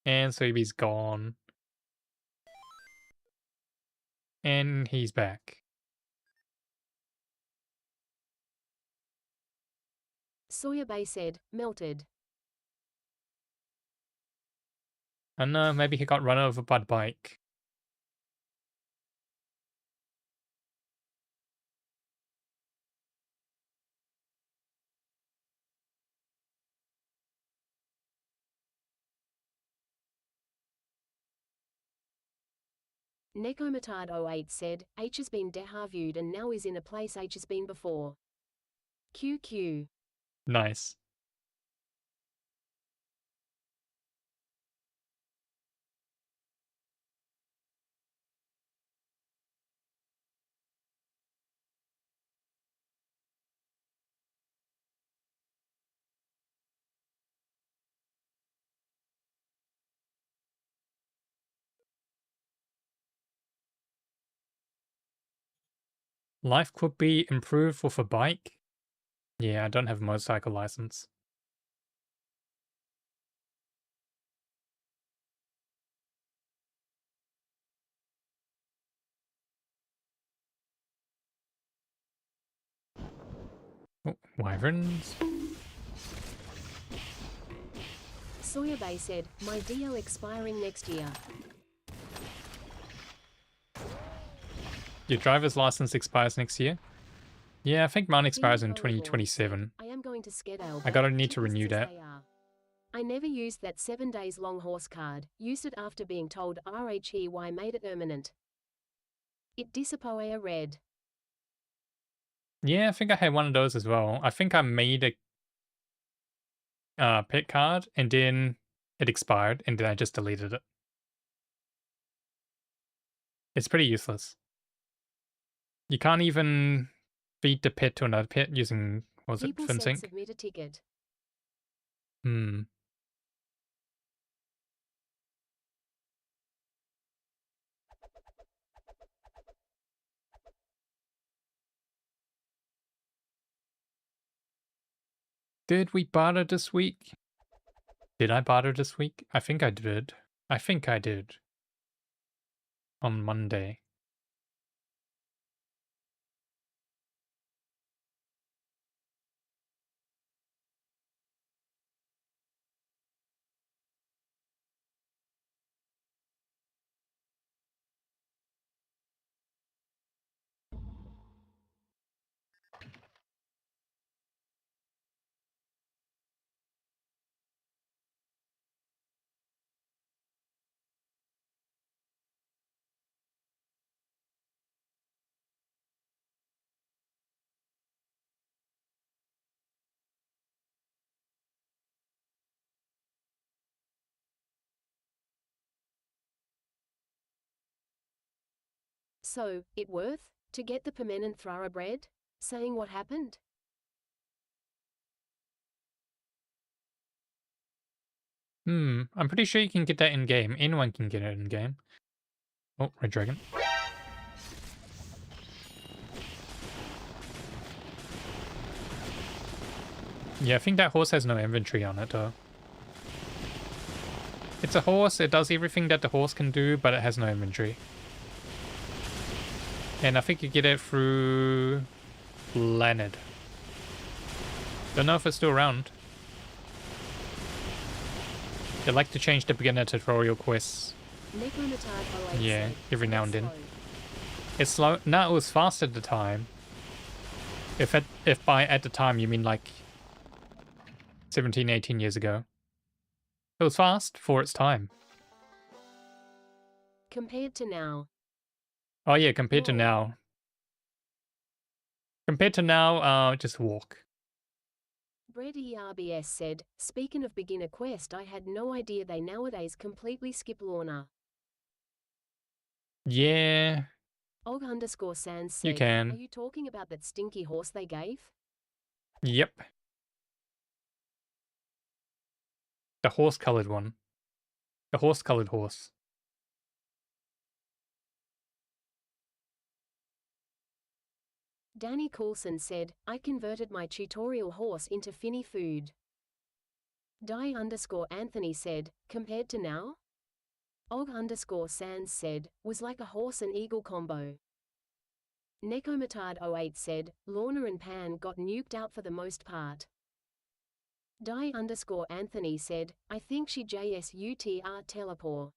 and so he's gone. And he's back. Sawyer Bay said, melted. I don't know, maybe he got run over by the bike. Nekomatard08 said, H has been deharviewed and now is in a place H has been before. QQ. Nice. Life could be improved with a bike. Yeah, I don't have a motorcycle license. Oh, wyverns. Sawyer Bay said, my DL expiring next year. Your driver's license expires next year? Yeah, I think mine expires in Volleyball 2027. said, I am going to Skedale. I gotta need to renew that. I never used that 7 days long horse card, used it after being told RHEY made it permanent. It disappoea red. Yeah, I think I had one of those as well. I think I made a pet card and then it expired and then I just deleted it. It's pretty useless. You can't even feed the pet to another pet using, what was it, People said FinSync? submit a ticket. Hmm. Did we barter this week? Did I barter this week? I think I did. I think I did. On Monday. So, it worth to get the permanent thoroughbred? Saying what happened? I'm pretty sure you can get that in game. Anyone can get it in game. Oh, red dragon. Yeah, I think that horse has no inventory on it though. It's a horse, it does everything that the horse can do, but it has no inventory. And I think you get it through Leonard. Don't know if it's still around. They like to change the beginner tutorial quests. Yeah, every now and then. It's slow. No, it was fast at the time. If by at the time you mean like 17, 18 years ago. It was fast for its time. Compared to now. Oh yeah, compared to Lol. now. Compared to now, just walk. Brett ERBS said, speaking of beginner quest, I had no idea they nowadays completely skip Lorna. Yeah, Og_Sans you said, are can. you talking about that stinky horse they gave? Yep. The horse-colored one. The horse-colored horse. Danny Coulson said, I converted my tutorial horse into finny food. Die_Anthony said, compared to now? Og_Sans said, was like a horse and eagle combo. Nekomatard08 said, Lorna and Pan got nuked out for the most part. Die_Anthony said, I think she JSUTR teleport.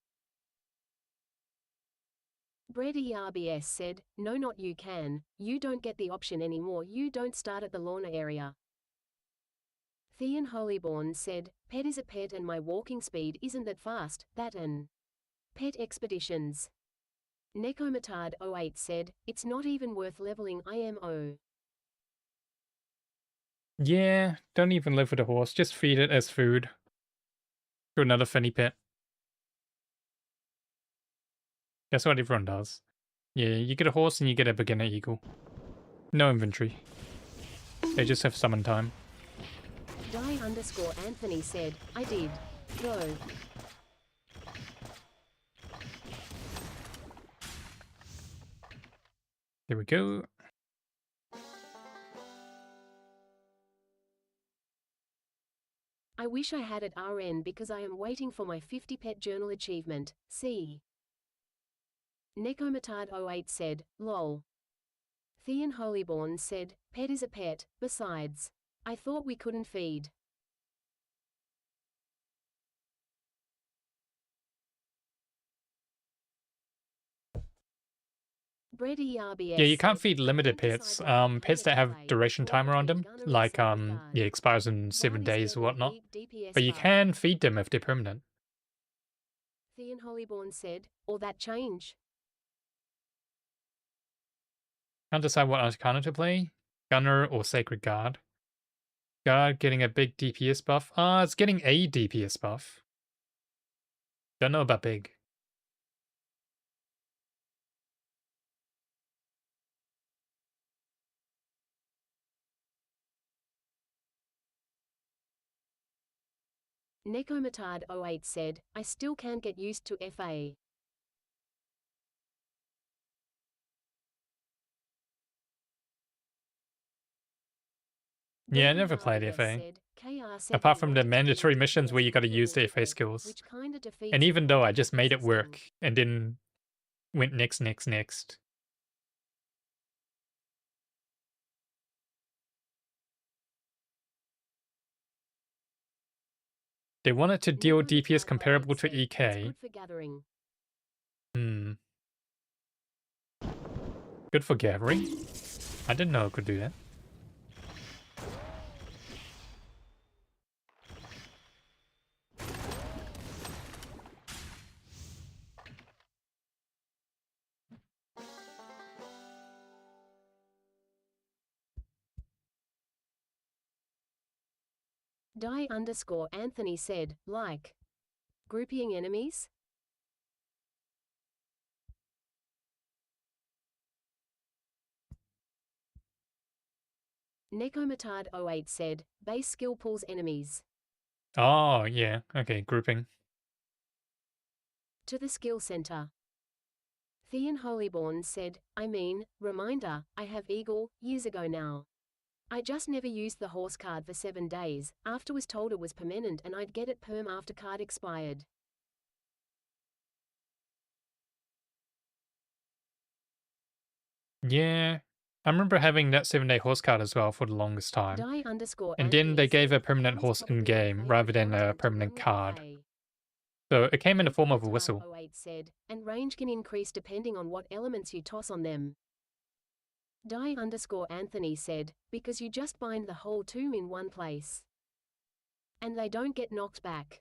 Brett ERBS said, no not you can, you don't get the option anymore, you don't start at the Lorna area. Thean Holyborn said, pet is a pet and my walking speed isn't that fast, that an pet expeditions. Nekomatard08 said, it's not even worth leveling IMO. Yeah, don't even live with a horse. Just feed it as food to another finny pet. That's what everyone does. Yeah, you get a horse and you get a beginner eagle. No inventory. They just have summon time. Die_Anthony said, I did. Go. There we go. I wish I had it RN because I am waiting for my 50 pet journal achievement. See. Nekomatard08 said, lol. Thean Holyborn said, pet is a pet, besides. I thought we couldn't feed. Brett ERBS Yeah, you can't said, feed I limited can't pets. decide whether to pay Pets the that have cafe duration or timer on between them, Gunner and like Sacred Guard. yeah, expires in 7 Guard is days or getting a whatnot. big DPS But you buff. can feed them if they're permanent. Thean Holyborn said, or that change. Can't decide what Arcana to play. Gunner or Sacred Guard. Guard getting a big DPS buff. It's getting a DPS buff. Don't know about big. Nekomatard08 said, I still can't get used to FA. Yeah, I Brett never played ERBS FA. said, KR said Apart they from the wanted to do a mandatory missions where DPS you gotta use leveling the FA method, skills. which kinda defeats And the even point though I of just made it existing. work and then went next. They wanted to deal DPS comparable to It's EK. good for gathering. Hmm. Good for gathering? I didn't know it could do that. Die_Anthony said, like. Grouping enemies? Nekomatard08 said, base skill pulls enemies. Oh, yeah. Okay, grouping. To the skill center. Thean Holyborn said, I mean, reminder, I have Eagle, years ago now. I just never used the horse card for 7 days, after was told it was permanent and I'd get it perm after card expired. Yeah. I remember having that 7-day horse card as well for the longest time. And then they gave a permanent horse in-game rather than a permanent card. So it came in the form of a whistle. Nekomatard08 said, and range can increase depending on what elements you toss on them. Die_Anthony said, because you just bind the whole tomb in one place. And they don't get knocked back.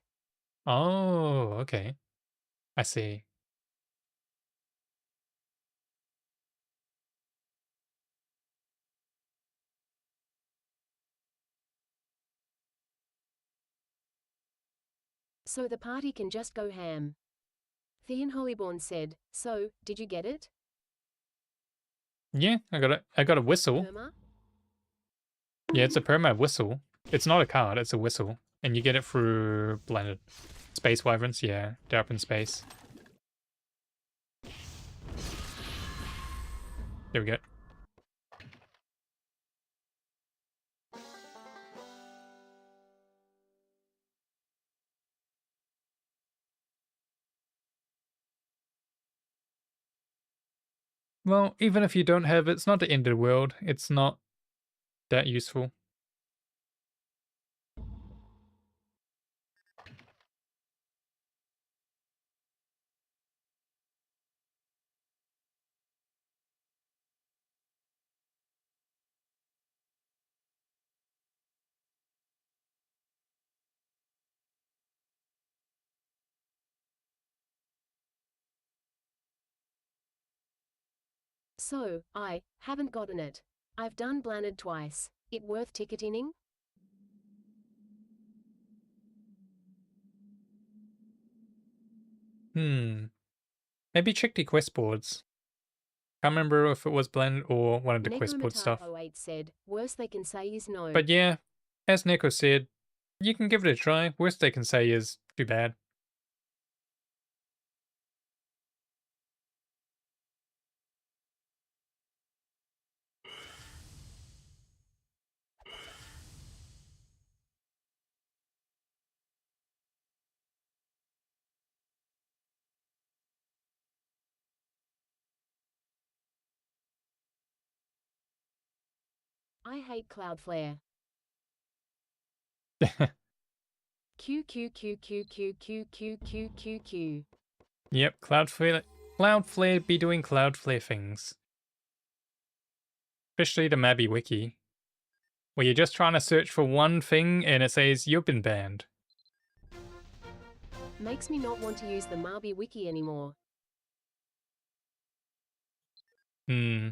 Oh, okay. I see. So the party can just go ham. Thean Hollyborn said, so, did you get it? Yeah, I got a whistle. Perma? Yeah, it's a perma whistle. It's not a card, it's a whistle. And you get it through blended space wyverns, yeah. They're up in space. There we go. Well, even if you don't have it, it's not the end of the world. It's not that useful. So, I haven't gotten it. I've done Blaned twice. It worth ticketing? Hmm. Maybe check the quest boards. Can't remember if it was blended or one of the quest board stuff. Nekomatard08 said, worst they can say is no. But yeah, as Neko said, you can give it a try. Worst they can say is too bad. I hate Cloudflare. Q Q Q Q Q Q Q Q Q Q. Yep, Cloudflare be doing Cloudflare things. Especially the Mabby wiki, where you're just trying to search for one thing and it says you've been banned. Makes me not want to use the Mabi wiki anymore. Hmm.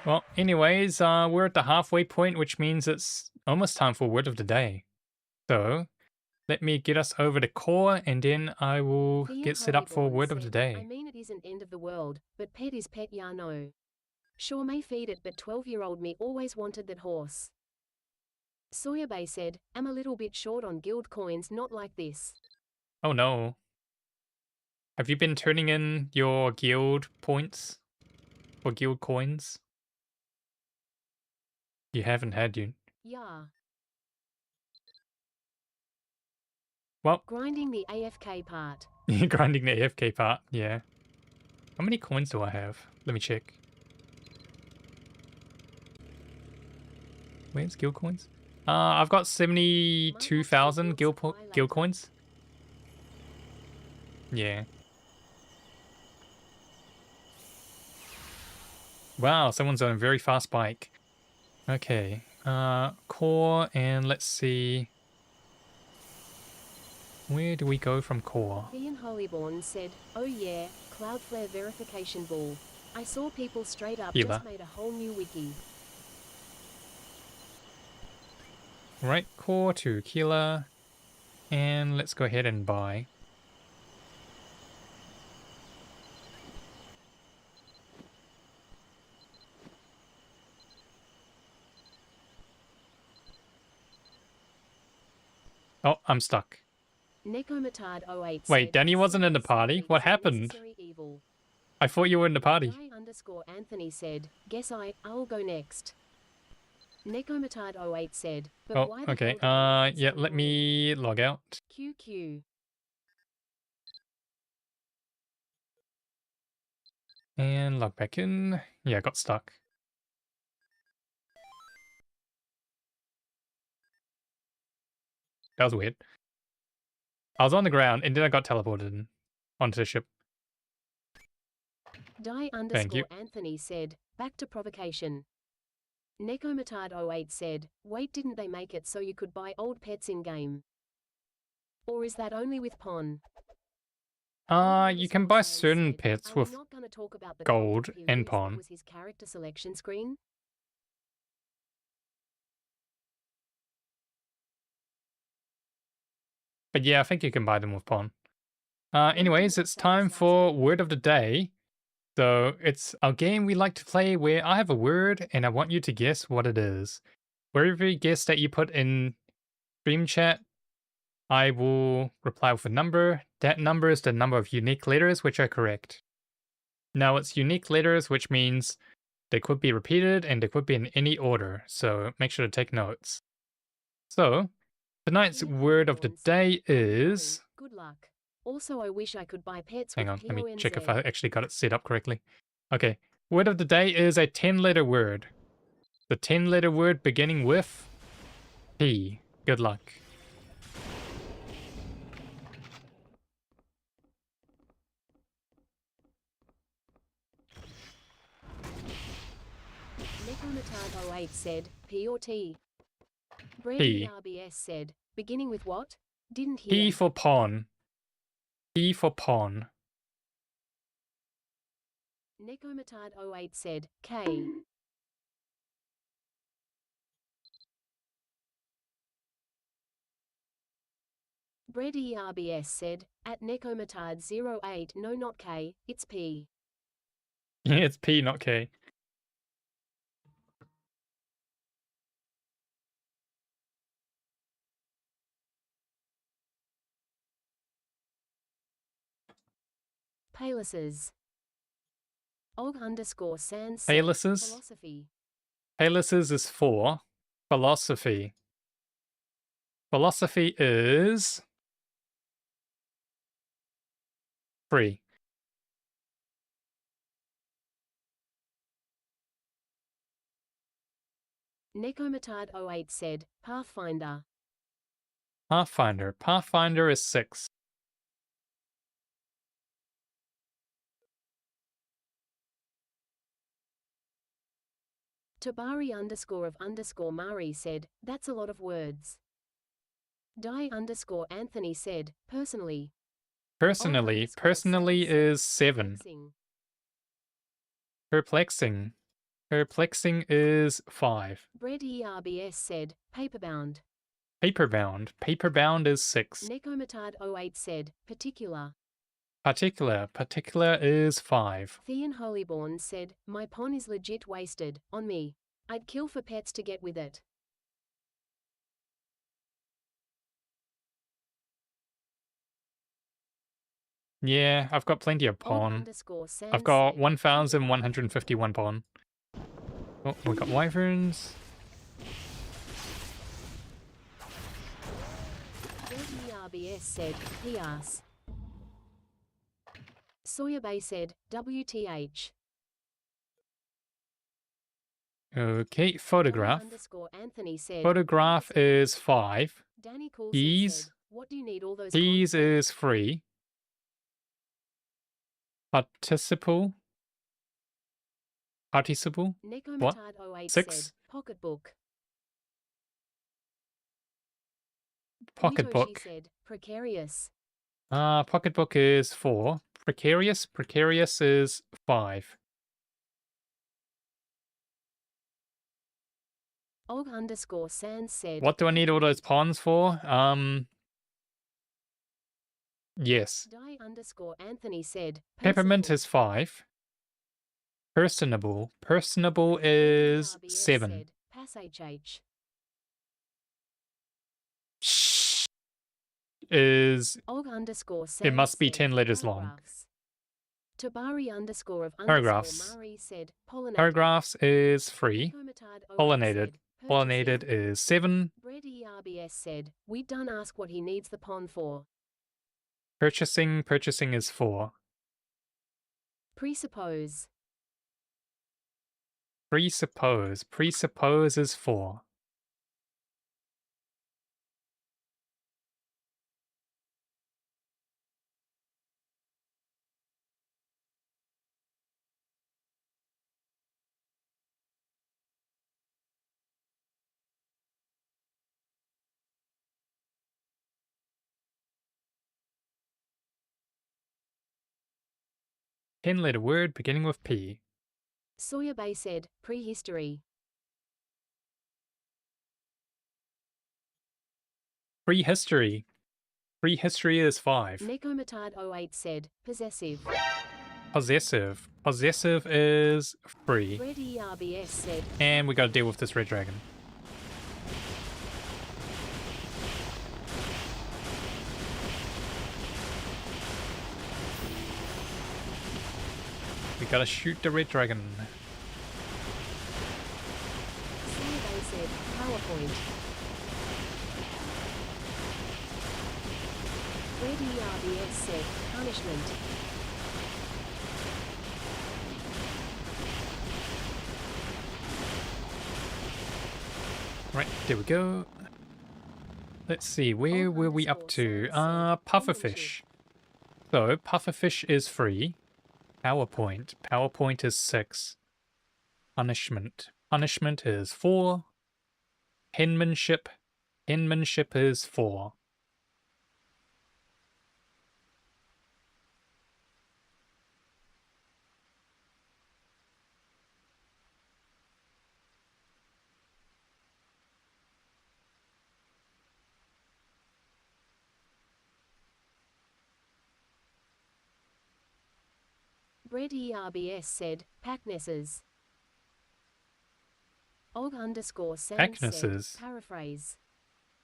Well, anyways, we're at the halfway point, which means it's almost time for word of the day. So, let me get us over to core, and then I will Thean get set up for Holyborn word of the said, I day. mean it isn't end of the world, but pet is pet ya no. Sure may feed it but 12-year-old me always wanted that horse. Soyabay said, am a little bit short on guild coins not like this. Oh no. Have you been turning in your guild points or guild coins? You haven't, had you? Yeah. Well, Grinding the AFK part. you're grinding the AFK part, yeah. How many coins do I have? Let me check. Where's guild coins? I've got My luck to 72,000 guild supply guild later. coins. Yeah. Wow, someone's on a very fast bike. Okay. Core, and let's see. Where do we go from core? Thean Holyborn said, oh yeah, Cloudflare verification bull. I saw people straight up Healer. just made a whole new wiki. Right, core to healer. And let's go ahead and buy. Oh, I'm stuck. Nekomatard08 Wait, said, Danny wasn't in the Silent party? Celery What is a happened? necessary evil. I thought you were in the party. Guy_Anthony said, guess I'll go next. Nekomatard08 said, but Oh, why the okay. hell did I not get Yeah, some let warning? me log out. QQ. And log back in. Yeah, I got stuck. That was weird. I was on the ground and then I got teleported onto the ship. Die Thank you. underscore Anthony said, back to provocation. Nekomatard08 said, wait, didn't they make it so you could buy old pets in-game? Or is that only with Pon? You can buy certain pets Are we with not gonna talk about the gold and What pawn. was his character selection screen? But yeah, I think you can buy them with pawn. Anyways, more it's time famous last for week. word of the day. So it's a game we like to play where I have a word and I want you to guess what it is. For every guess that you put in stream chat, I will reply with a number. That number is the number of unique letters which are correct. Now it's unique letters, which means they could be repeated and they could be in any order. So make sure to take notes. So tonight's Ian word of the Hollyborn said, day "I'll be going. is. Good luck. Also, I wish I could buy pets Hang with on, let me check if PONZ. I actually got it set up correctly. Okay, word of the day is a 10-letter word. The 10-letter word beginning with P. Good luck. Nekomatard08 said, P or T. Bread P. ERBS said, beginning with what? Didn't P hear. for pawn. P for pawn. Nekomatard08 said, K. Bread ERBS said, at Nekomatard08 no not K, it's P. Yeah, it's P, not K. Palaces. Og_Sans said, Palaces. philosophy. Palaces is 4. Philosophy. Philosophy is 3. Nekomatard08 said, Pathfinder. Pathfinder. Pathfinder is 6. Tabari_of_Mari said, that's a lot of words. Die_Anthony said, personally. Personally is 7. Perplexing. Perplexing. Perplexing is 5. Bread ERBS said, paperbound. Paperbound. Paperbound is 6. Nekomatard08 said, particular. Particular. Particular is 5. Thean Holyborn said, my pon is legit wasted, on me. I'd kill for pets to get with it. Yeah, I've got plenty of pawn. I've got 1,151 pawn. Oh, we got wyverns. ERBS said, Pias. Sawyer Bay said, WTH. Okay, photograph. Anthony said, Photograph is 5. Danny Coulson Keys. said, what do you need all those Keys cons for? is 3. Participle. Participle. What? Nekomatard08 6. said, pocketbook. Pocketbook. said, precarious. Pocketbook is 4. Precarious. Precarious is 5. Og_Sans said, What do I need all those pawns for? Yes. Die_Anthony said, Peppermint personable. is 5. Personable. Personable is 7. said, PassHH. Shh is. Og_Sans It must be said, 10 letters long. paragraphs. Tabari_of_Mari Paragraphs. said, pollinated. Paragraphs is 3. Nekomatard08 Pollinated. said, Pollinated purchasing. is 7. Bread ERBS said, we done ask what he needs the pon for. Purchasing. Purchasing is 4. Presuppose. Presuppose. Presuppose is 4. 10-letter word beginning with P. Sawyer Bay said, prehistory. Prehistory. Prehistory is 5. Nekomatard08 said, possessive. Possessive. Possessive is 3. Red ERBS said, And we gotta deal with this red dragon. We gotta shoot the red dragon. Sawyer Bay said, PowerPoint. Red ERBS said, punishment. Right, there we go. Let's see, where were we up to? Pufferfish. So, pufferfish is 3. PowerPoint. PowerPoint is 6. Punishment. Punishment is 4. Penmanship. Penmanship is 4. Bread ERBS said, packnesses. Og_Sans said, Packnesses. paraphrase.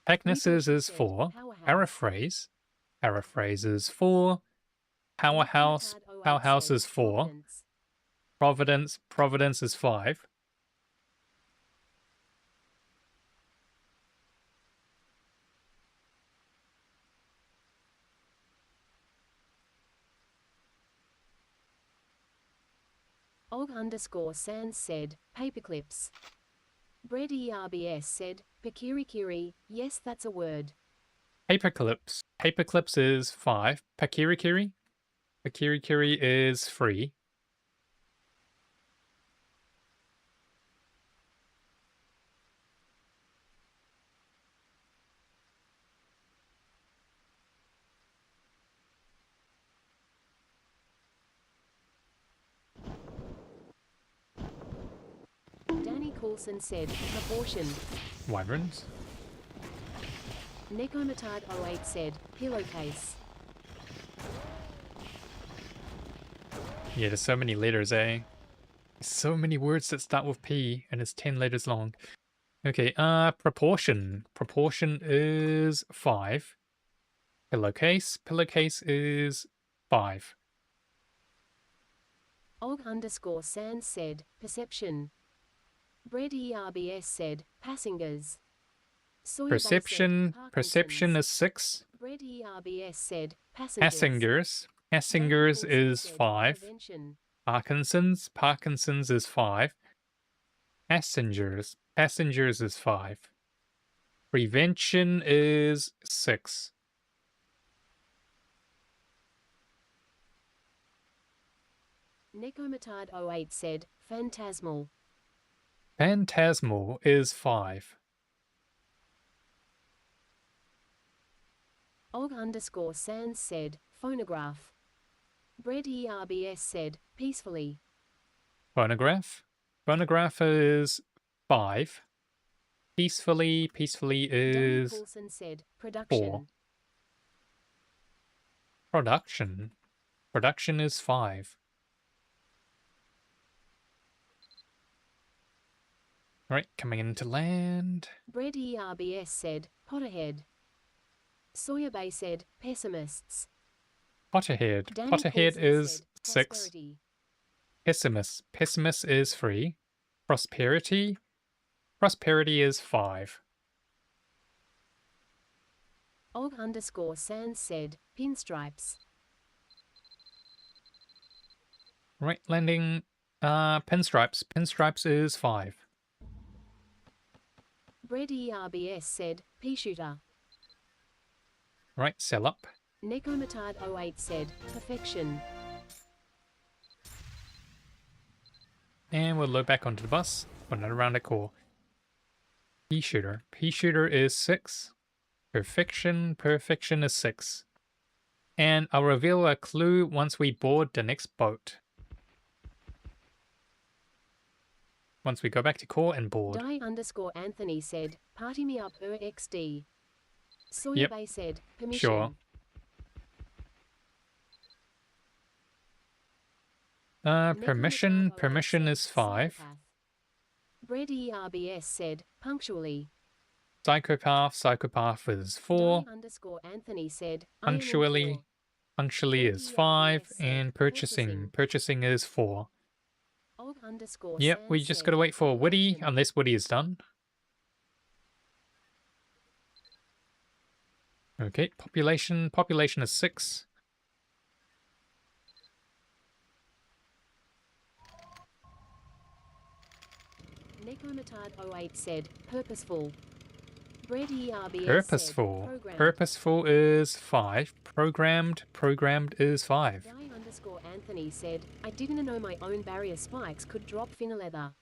Packnesses is said, 4. powerhouse. Paraphrase. Paraphrase is 4. Powerhouse. Powerhouse is 4. Providence. Providence is 5. Og_Sans said, paperclips. Bread ERBS said, pakirikiri, yes that's a word. Paperclips. Paperclips is 5. Pakirikiri. Pakirikiri is 3. Danny Coulson said, proportion. Wyverns. Nekomatard08 said, pillowcase. Yeah, there's so many letters, eh? So many words that start with P, and it's 10 letters long. Okay, proportion. Proportion is 5. Pillowcase. Pillowcase is 5. Og_Sans said, perception. Bread ERBS said, passengers. Sawyer Bay Perception. said, Perception Parkinson's. is 6. Bread ERBS said, passengers. Passengers. Passengers Danny Coulson is said, 5. prevention. Parkinson's. Parkinson's is 5. Passengers. Passengers is 5. Prevention is 6. Nekomatard08 said, phantasmal. Phantasmal is 5. Og_Sans said, phonograph. Bread ERBS said, peacefully. Phonograph. Phonograph is 5. Peacefully. Peacefully Danny is Coulson said, production. 4. Production. Production is 5. Right, coming into land. Bread ERBS said, Potterhead. Sawyer Bay said, pessimists. Potterhead. Danny Potterhead Coulson is said, 6. prosperity. Pessimist. Pessimist is 3. Prosperity. Prosperity is 5. Og_Sans said, pinstripes. Right, landing. Pinstripes. Pinstripes is 5. Bread ERBS said, pea shooter. Right, sell up. Nekomatard08 said, perfection. And we'll load back onto the bus. Put another round at core. Pea shooter. Pea shooter is 6. Perfection. Perfection is 6. And I'll reveal a clue once we board the next boat. once we go back to core and board. Die_Anthony said, party me up XD. Sawyer Yep. Bay said, permission. Sure. Permission is 5. Bread ERBS said, punctually. Psychopath is 4. Die_Anthony said, Punctually is 5, and purchasing is 4. Yep, we just gotta wait for Woody, unless Woody is done. Okay, population is 6. Nekomatard08 said, purposeful. Bread ERBS Purposeful. said, Purposeful is 5. Programmed is 5. Die_Anthony said, I didn't know my own barrier spikes could drop finger leather.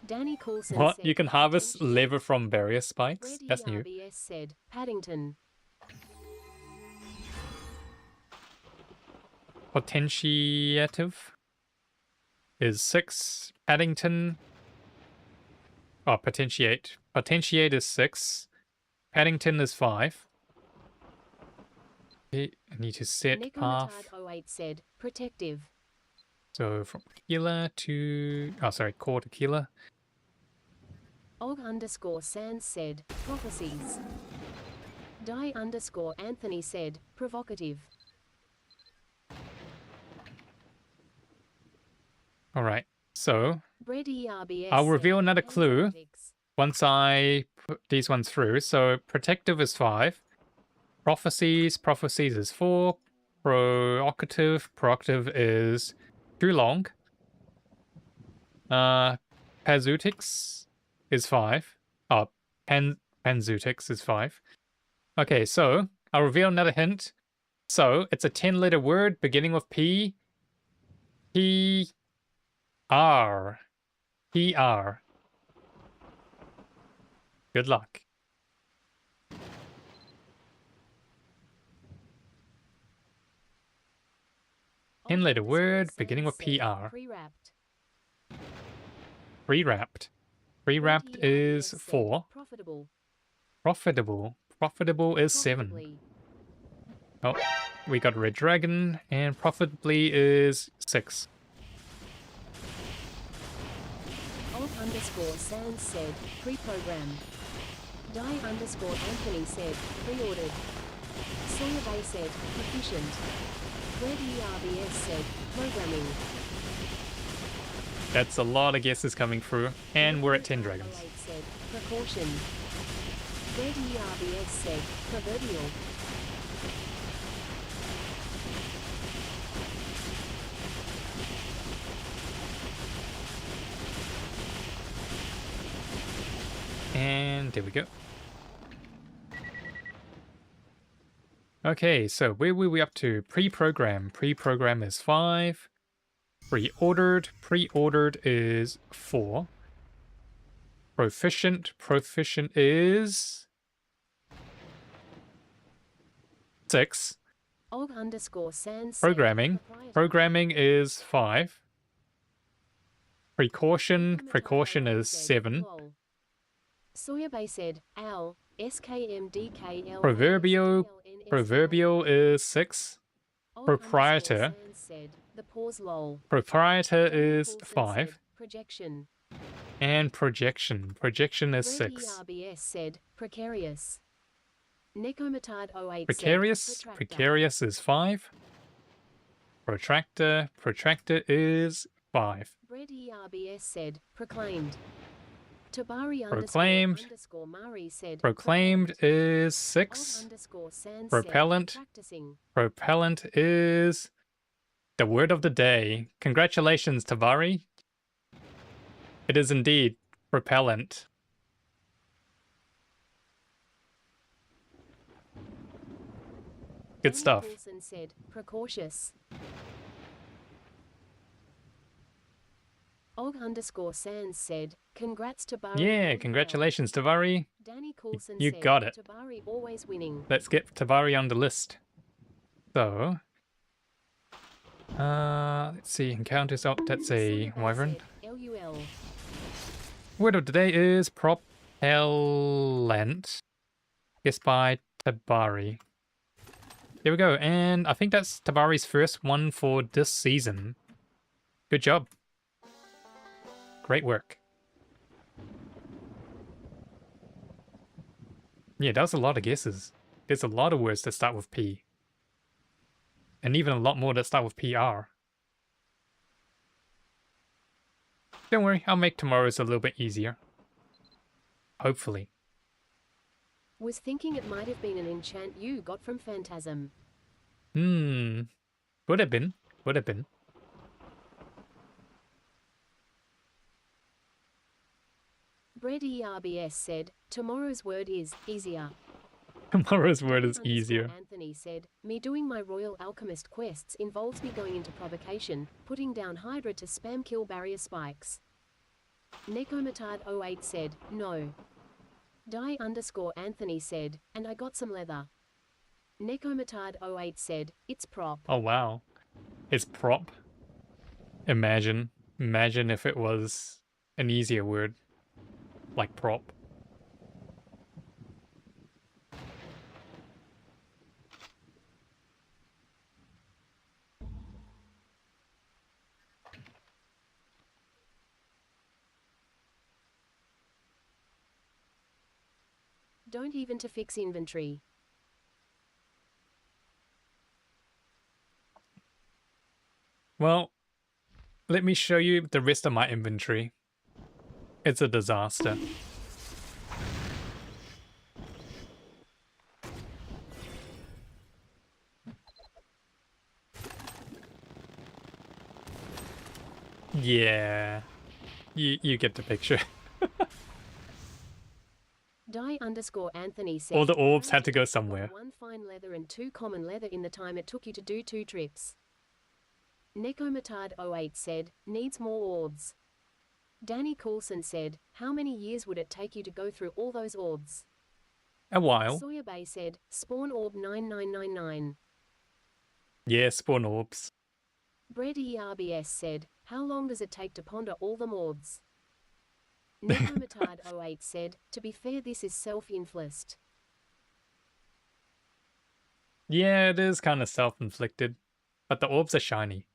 Danny Coulson What? said, You can harvest leather from barrier spikes? Bread That's new. ERBS said, Paddington. Potentiative is 6. Paddington. Oh, potentiate. Potentiate is 6. Paddington is 5. Okay, I need to set path. Nekomatard08 said, protective. So from Keeler to... Oh, sorry, core to Keeler. Og_Sans said, prophecies. Die_Anthony said, provocative. Alright, so Bread ERBS I'll reveal said, another clue antibiotics. once I put these ones through. So protective is 5. Prophecies is 4. Provocative is too long. Pazutics is 5. Oh, Panzutics is 5. Okay, so I'll reveal another hint. So it's a 10-letter word beginning with P. PR. PR. Good luck. Ten-letter word beginning with PR. Pre-wrapped. Pre-wrapped. Pre-wrapped is 4. Profitable. Profitable is 7. Profitably. Oh, we got Red Dragon, and profitably is 6. Og_Sans said, pre-programmed. Die_Anthony said, pre-ordered. Sawyer Bay said, proficient. Bread ERBS said, programming. That's a lot of guesses coming through, and we're at 10 dragons. Nekomatard08 said, precaution. Bread ERBS said, proverbial. And there we go. Okay, so where were we up to? Pre-program. Pre-program is 5. Pre-ordered. Pre-ordered is 4. Proficient. Proficient is 6. Og_Sans said, Programming. proprietor. Programming is 5. Precaution. Precaution is 7. Lol. Sawyer Bay said, owl, SKMDKL. Proverbial is 6. Proprietor. Said, the pause lol. Proprietor is Coulson 5. said, projection. And projection. Projection is Bread 6. ERBS said, precarious. Nekomatard08 Precarious. said, protractor. Precarious is 5. Protractor. Protractor is 5. Bread ERBS said, proclaimed. Tabari Proclaimed. underscore Mari said, Proclaimed propellant. is 6. Og_Sans said, Propellant. practicing. Propellant is the word of the day. Congratulations, Tabari. It is indeed propellant. Good Danny stuff. Coulson said, precautious. Og_Sans said, congrats Tabari. Yeah, on congratulations, Tabari. the Danny Coulson You said, got it. Tabari always winning. Let's get Tabari on the list. So, let's see, encounters. Oh, that's a Sawyer Bay wyvern. said, LUL. Word of the day is propellant. Guessed by Tabari. There we go, and I think that's Tabari's first one for this season. Good job. Great work. Yeah, that was a lot of guesses. There's a lot of words that start with P. And even a lot more that start with PR. Don't worry, I'll make tomorrow's a little bit easier. Hopefully. Was thinking it might have been an enchant you got from Phantasm. Would have been. Would have been. Bread ERBS said, tomorrow's word is easier. Tomorrow's word is easier. Anthony said, me doing my Royal Alchemist quests involves me going into provocation, putting down Hydra to spam kill barrier spikes. Nekomatard08 said, no. Die_Anthony said, and I got some leather. Nekomatard08 said, it's prop. Oh wow. It's prop. Imagine if it was an easier word. Like prop. Don't even to fix inventory. Well, let me show you the rest of my inventory. It's a disaster. Yeah. You get the picture. Die_Anthony said, All the orbs had to go somewhere. 1 fine leather and 2 common leather in the time it took you to do 2 trips. Nekomatard08 said, needs more orbs. Danny Coulson said, how many years would it take you to go through all those orbs? A while. Sawyer Bay said, spawn orb 9999. Yeah, spawn orbs. Bread ERBS said, how long does it take to ponder all the orbs? Nekomatard08 said, to be fair this is self-inflicted. Yeah, it is kind of self-inflicted. But the orbs are shiny.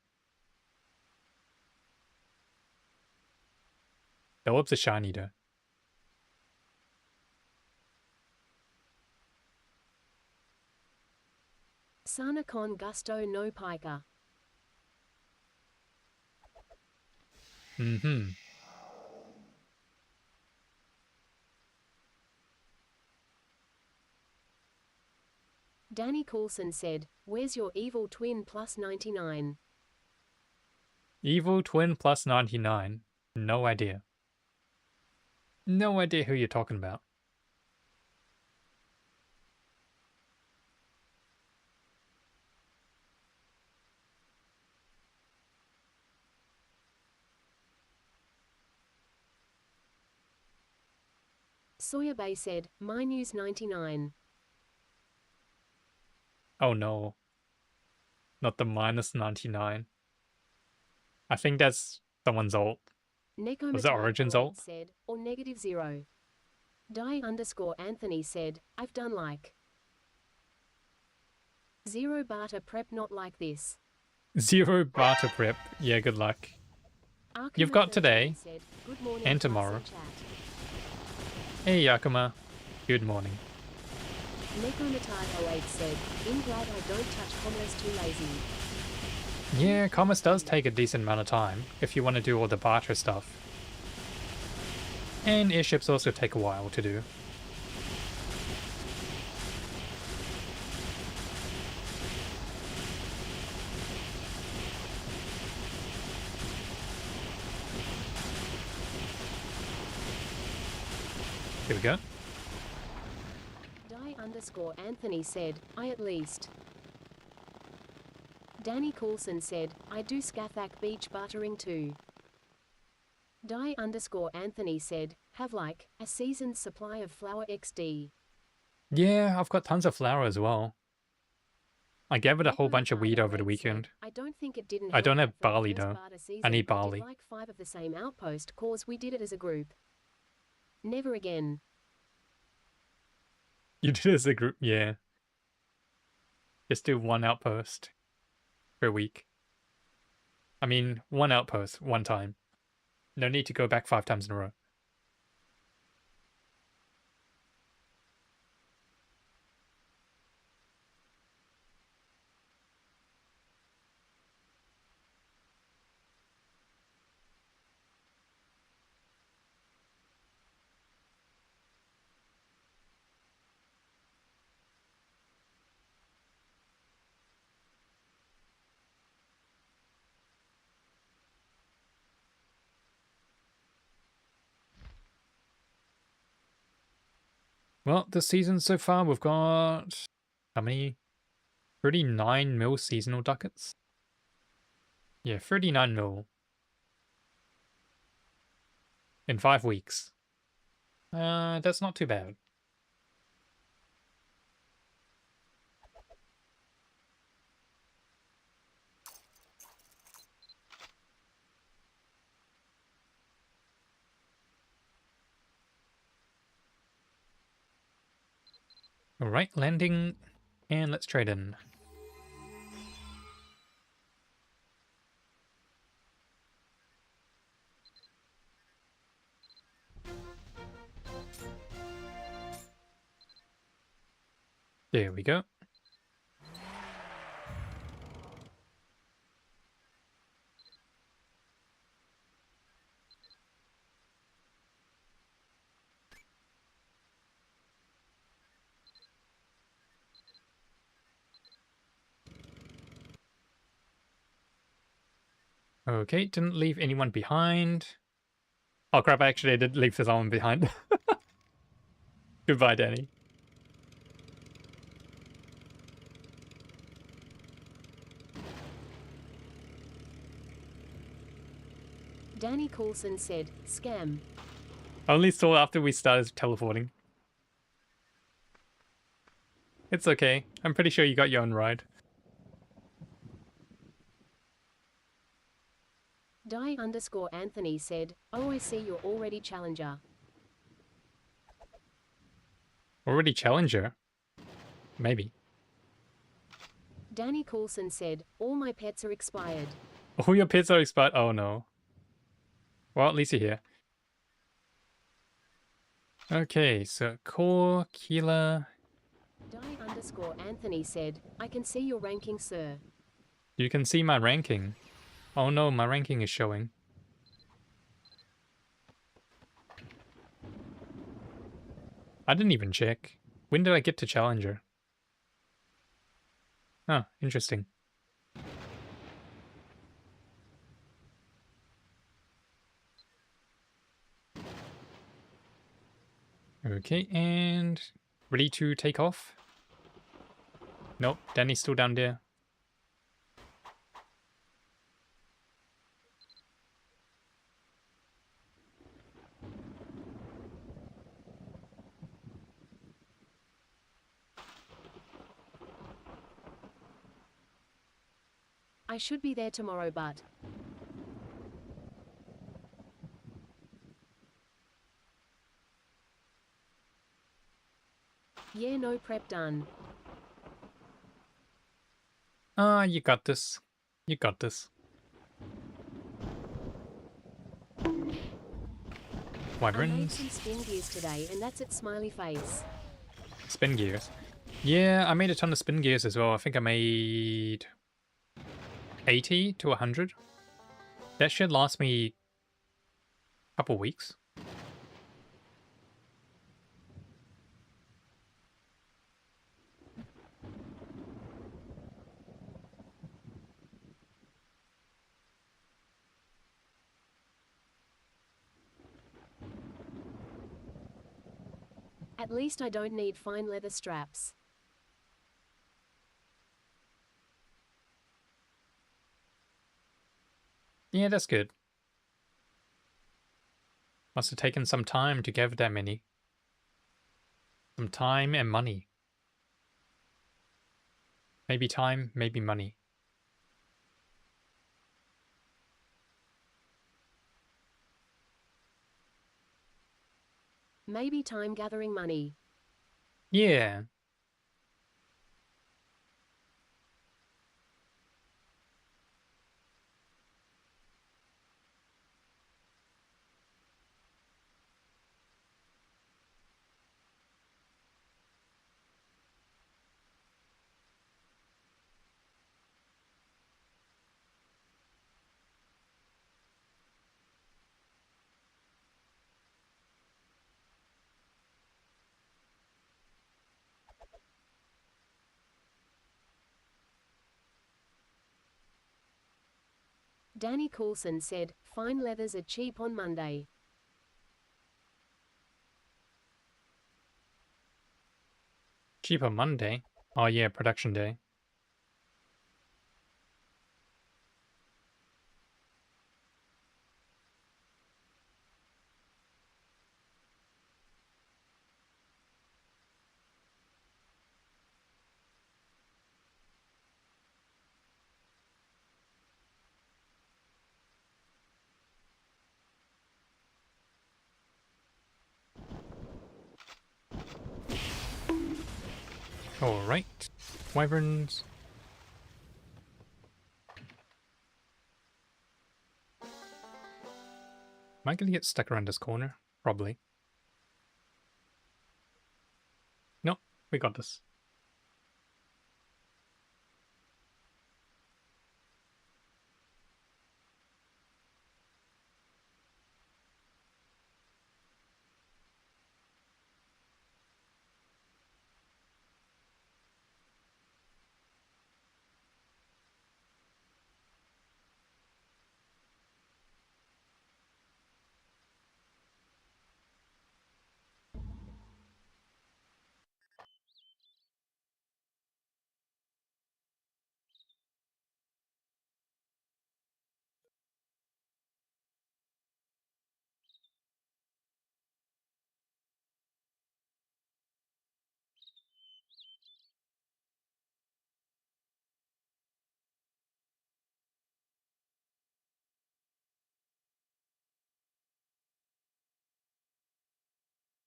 The orbs are shiny though. Sana con gusto no pica. Danny Coulson said, where's your evil twin plus 99? Evil twin plus 99. No idea. No idea who you're talking about. Sawyer Bay said, my news 99. Oh no. Not the minus 99. I think that's someone's ult. Was it Origin's ult? Said, or -0. Die_Anthony said, I've done like 0 barter prep not like this. 0 barter prep. Yeah, good luck. You've got today said, good morning, and class tomorrow. and chat. Hey Yakuma. Good morning. Nekomatard08 said, I'm glad I don't touch commerce too lazy. Yeah, commerce does take a decent amount of time if you want to do all the barter stuff. And airships also take a while to do. Here we go. Die_Anthony said, I at least. Danny Coulson said, I do Scathak Beach bartering too. Die_Anthony said, have like, a seasoned supply of flour XD. Yeah, I've got tons of flour as well. I gathered a whole bunch of wheat over the weekend. I don't think it didn't I don't help have that for the barley first though. barter season, I need we did barley. like 5 of the same outpost cause we did it as a group. Never again. You did it as a group, yeah. Just do one outpost per week. I mean, one outpost, one time. No need to go back 5 times in a row. Well, this season so far, we've got... How many? 39 mil seasonal ducats? Yeah, 39 mil. In 5 weeks. That's not too bad. Alright, landing, and let's trade in. There we go. Okay, didn't leave anyone behind. Oh crap, I actually did leave someone behind. Goodbye, Danny. Danny Coulson said, scam. I only saw after we started teleporting. It's okay. I'm pretty sure you got your own ride. Die_Anthony said, oh, I see you're already challenger. Already challenger? Maybe. Danny Coulson said, all my pets are expired. Oh, your pits are expired. Oh no. Well, at least you're here. Okay, so core, Keela. Die_Anthony said, I can see your ranking, sir. You can see my ranking. Oh no, my ranking is showing. I didn't even check. When did I get to challenger? Oh, interesting. Okay, and ready to take off? Nope, Danny's still down there. I should be there tomorrow, but... Yeah, no prep done. Ah, you got this. You got this. I made Wyverns. some spin gears today, and that's it, smiley face. Spin gears. Yeah, I made a ton of spin gears as well. I think I made 80 to 100. That should last me a couple weeks. At least I don't need fine leather straps. Yeah, that's good. Must have taken some time to gather that many. Some time and money. Maybe time, maybe money. Maybe time gathering money. Yeah. Danny Coulson said, fine leathers are cheap on Monday. Cheaper Monday. Oh yeah, production day. Alright. Wyverns. Am I gonna get stuck around this corner? Probably. Nope, we got this.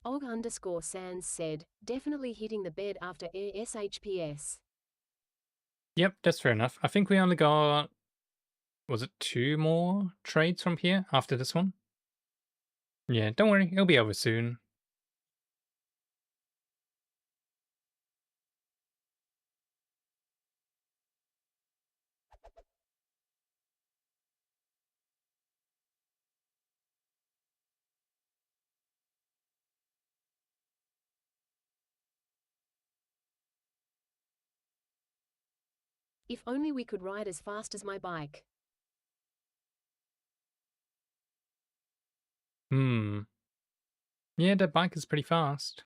Og_Sands said, definitely hitting the bed after SHPS. Yep, that's fair enough. I think we only got, was it 2 more trades from here after this one? Yeah, don't worry, it'll be over soon. If only we could ride as fast as my bike. Hmm. Yeah, that bike is pretty fast.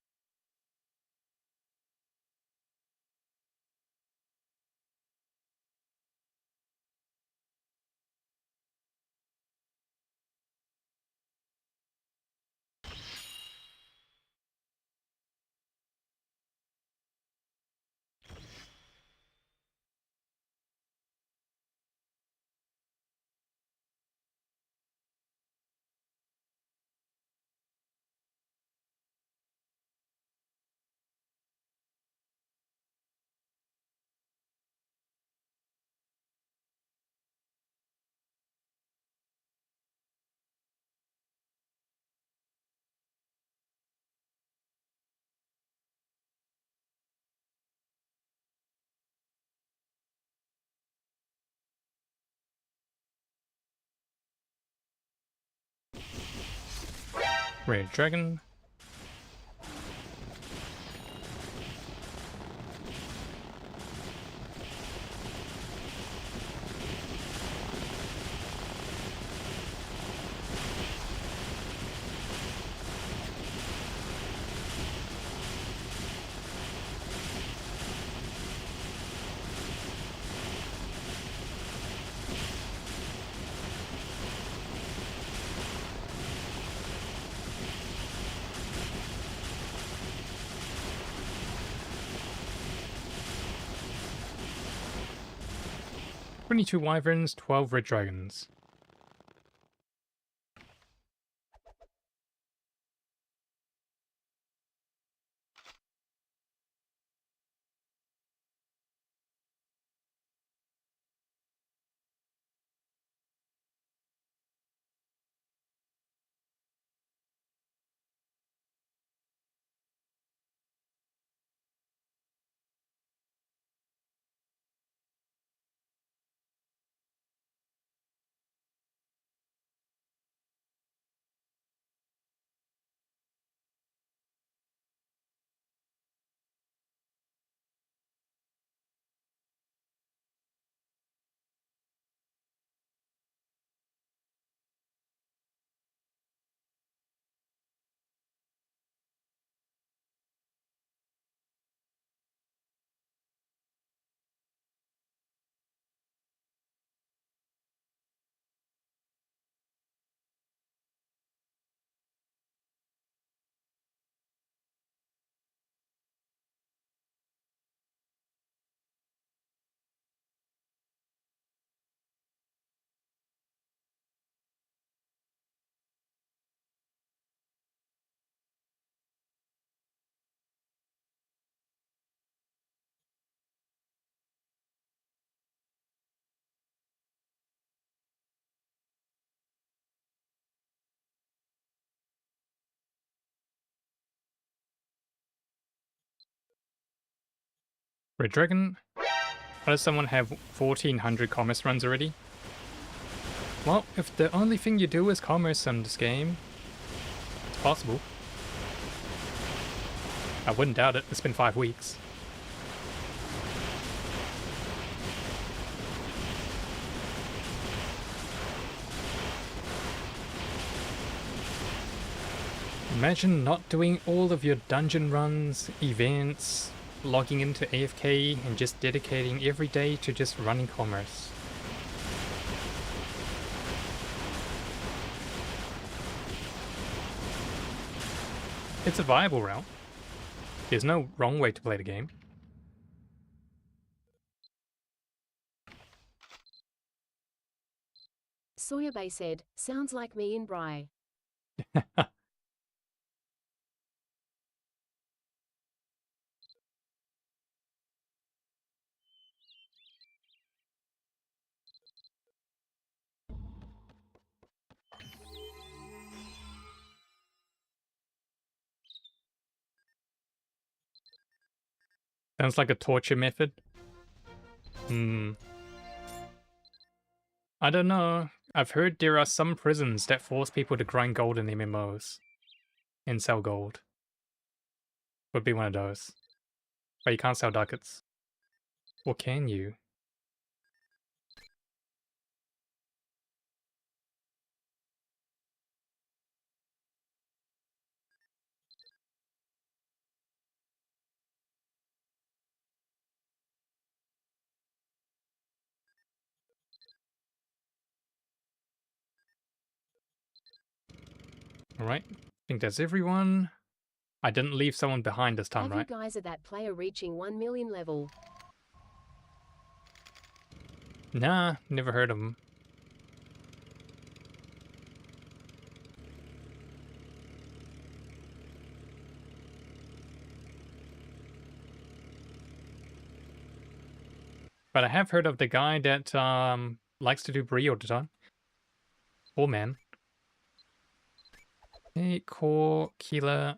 Red Dragon. "22 Wyverns, 12 Red Dragons." Red Dragon. Why does someone have 1400 commerce runs already? Well, if the only thing you do is commerce in this game, it's possible. I wouldn't doubt it. It's been 5 weeks. Imagine not doing all of your dungeon runs, events, logging into AFK, and just dedicating every day to just running commerce. It's a viable route. There's no wrong way to play the game. Soyabay said, sounds like me in Bry. Sounds like a torture method. I don't know. I've heard there are some prisons that force people to grind gold in MMOs and sell gold. Would be one of those. But you can't sell ducats. Or can you? Alright. I think that's everyone. I didn't leave someone behind this time, Have right? you guys at that player reaching 1 million level? Nah, never heard of him. But I have heard of the guy that likes to do Brie all the time. Poor man. Hey, core, Keeler.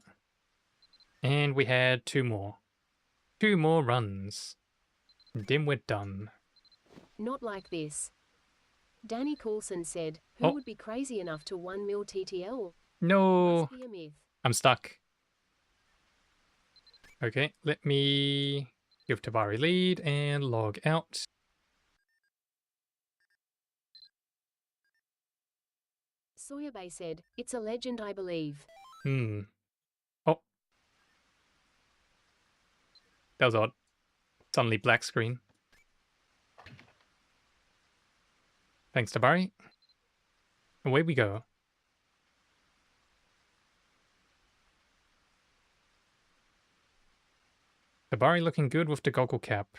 And we had 2 more. 2 more runs. Then we're done. Not like this. Danny Coulson said, who Oh. would be crazy enough to 1 mil TTL? No, Must be a myth. I'm stuck. Okay, let me give Tabari lead and log out. Soyabay said, it's a legend I believe. Oh. That was odd. Suddenly black screen. Thanks, Tabari. Away we go. Tabari looking good with the goggle cap.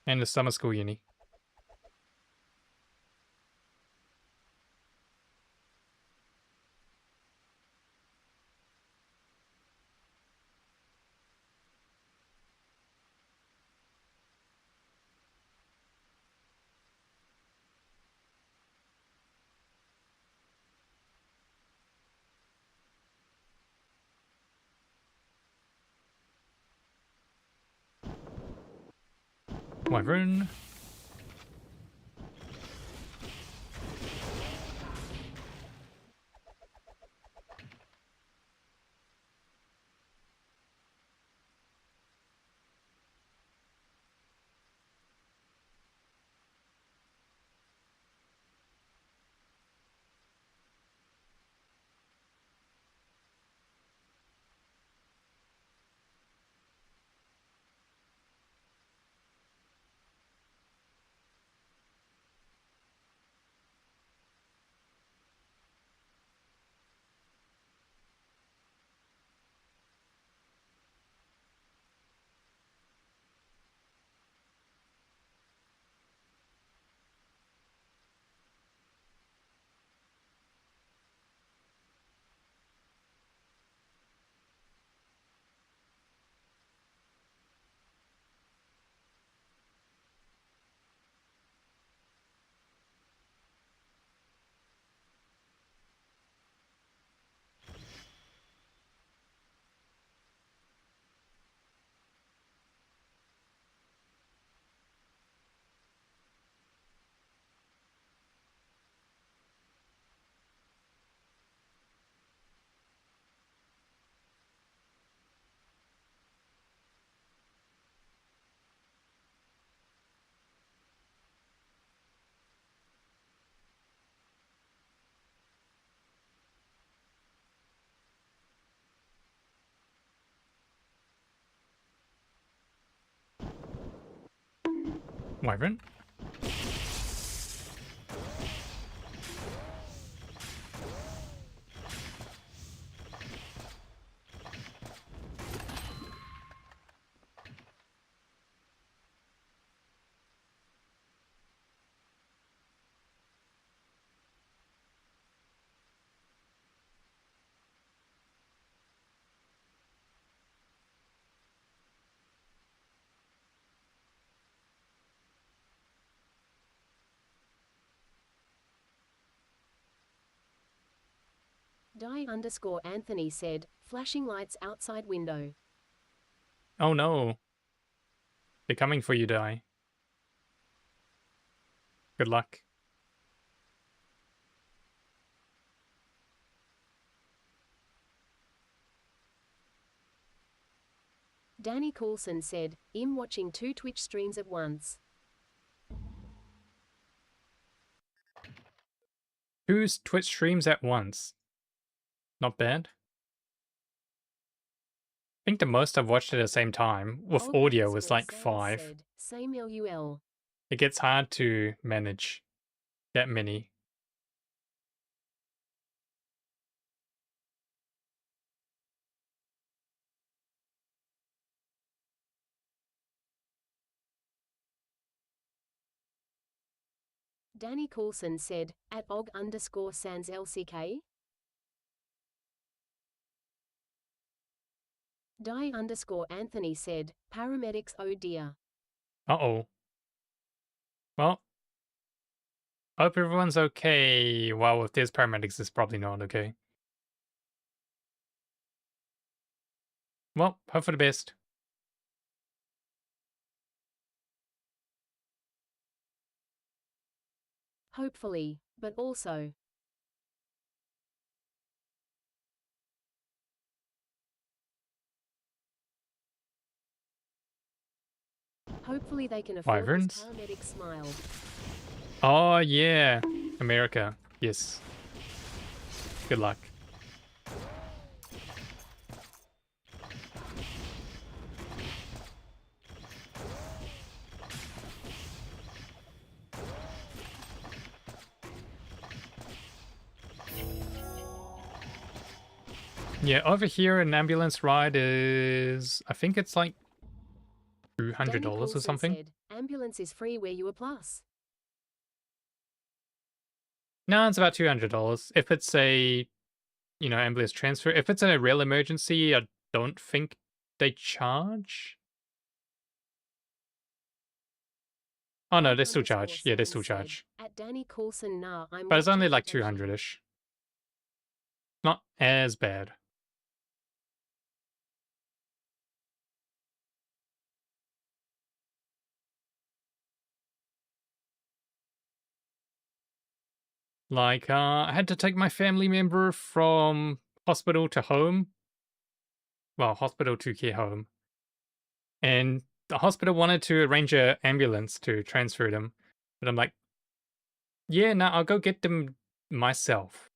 And the summer school uni. Wyvern. Wyvern? Die_Anthony said, flashing lights outside window. Oh no. They're coming for you, Die. Good luck. Danny Coulson said, I'm watching 2 Twitch streams at once. Whose Twitch streams at once? Not bad. I think the most I've watched at the same time with audio was like 5. Said, same LUL. It gets hard to manage that many. Danny Coulson said, at og_sans LCK. Die_Anthony said, paramedics oh dear. Uh-oh. Well, hope everyone's okay. Well, if there's paramedics, it's probably not okay. Well, hope for the best. Hopefully, but also. Hopefully they can afford Wyverns? this paramedic smile. Oh, yeah. America. Yes. Good luck. Yeah, over here an ambulance ride is, I think it's like $200 or something. Said, ambulance is free where you are plus. No, it's about $200. If it's a, ambulance transfer, if it's a real emergency, I don't think they charge. Oh no, they still charge. Yeah, they still charge. At Danny Coulson, nah, But it's only like 200-ish. Not as bad. Like, I had to take my family member from hospital to home. Well, hospital to care home. And the hospital wanted to arrange an ambulance to transfer them. But I'm like, yeah, no, I'll go get them myself.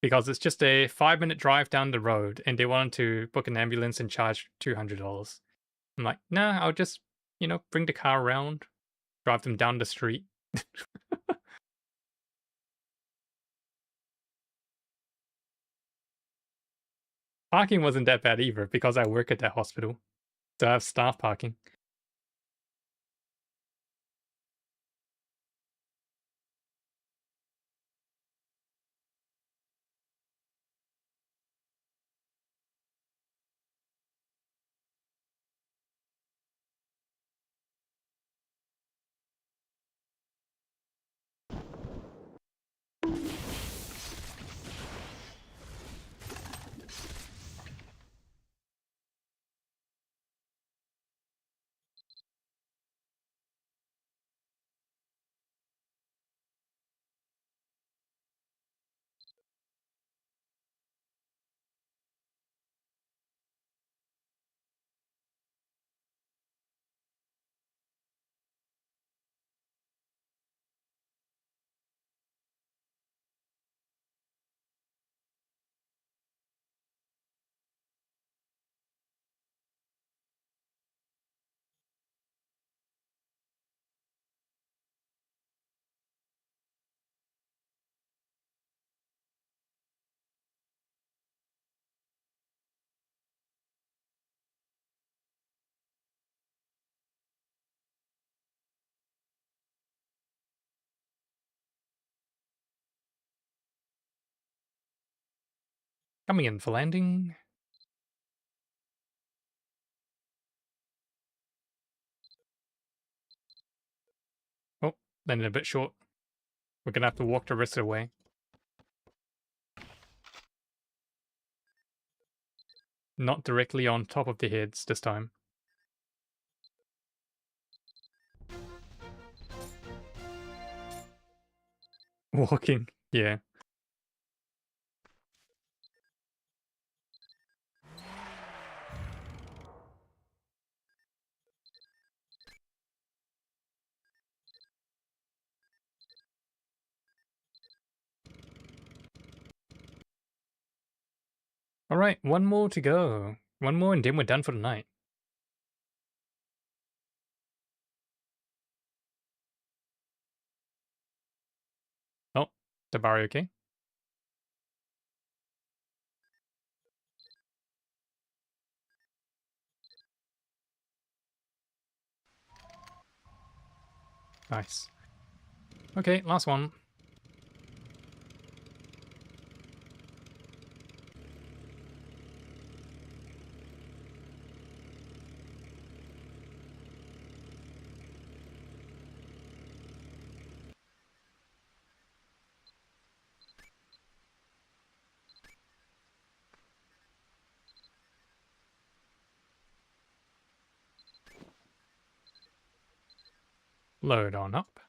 Because it's just a 5-minute drive down the road and they wanted to book an ambulance and charge $200. I'm like, nah, I'll just, bring the car around, drive them down the street. Parking wasn't that bad either because I work at that hospital. So I have staff parking. Coming in for landing. Oh, landed a bit short. We're gonna have to walk the rest of the way. Not directly on top of the heads this time. Walking, yeah. Alright, one more to go. One more and then we're done for the night. Oh, Tabari okay? Nice. Okay, last one. Load on up.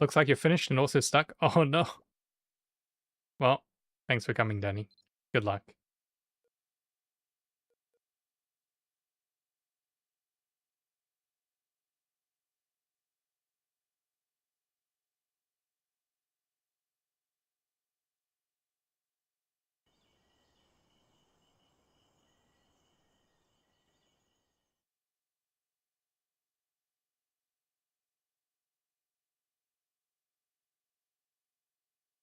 Looks like you're finished and also stuck. Oh no. Well, thanks for coming, Danny. Good luck.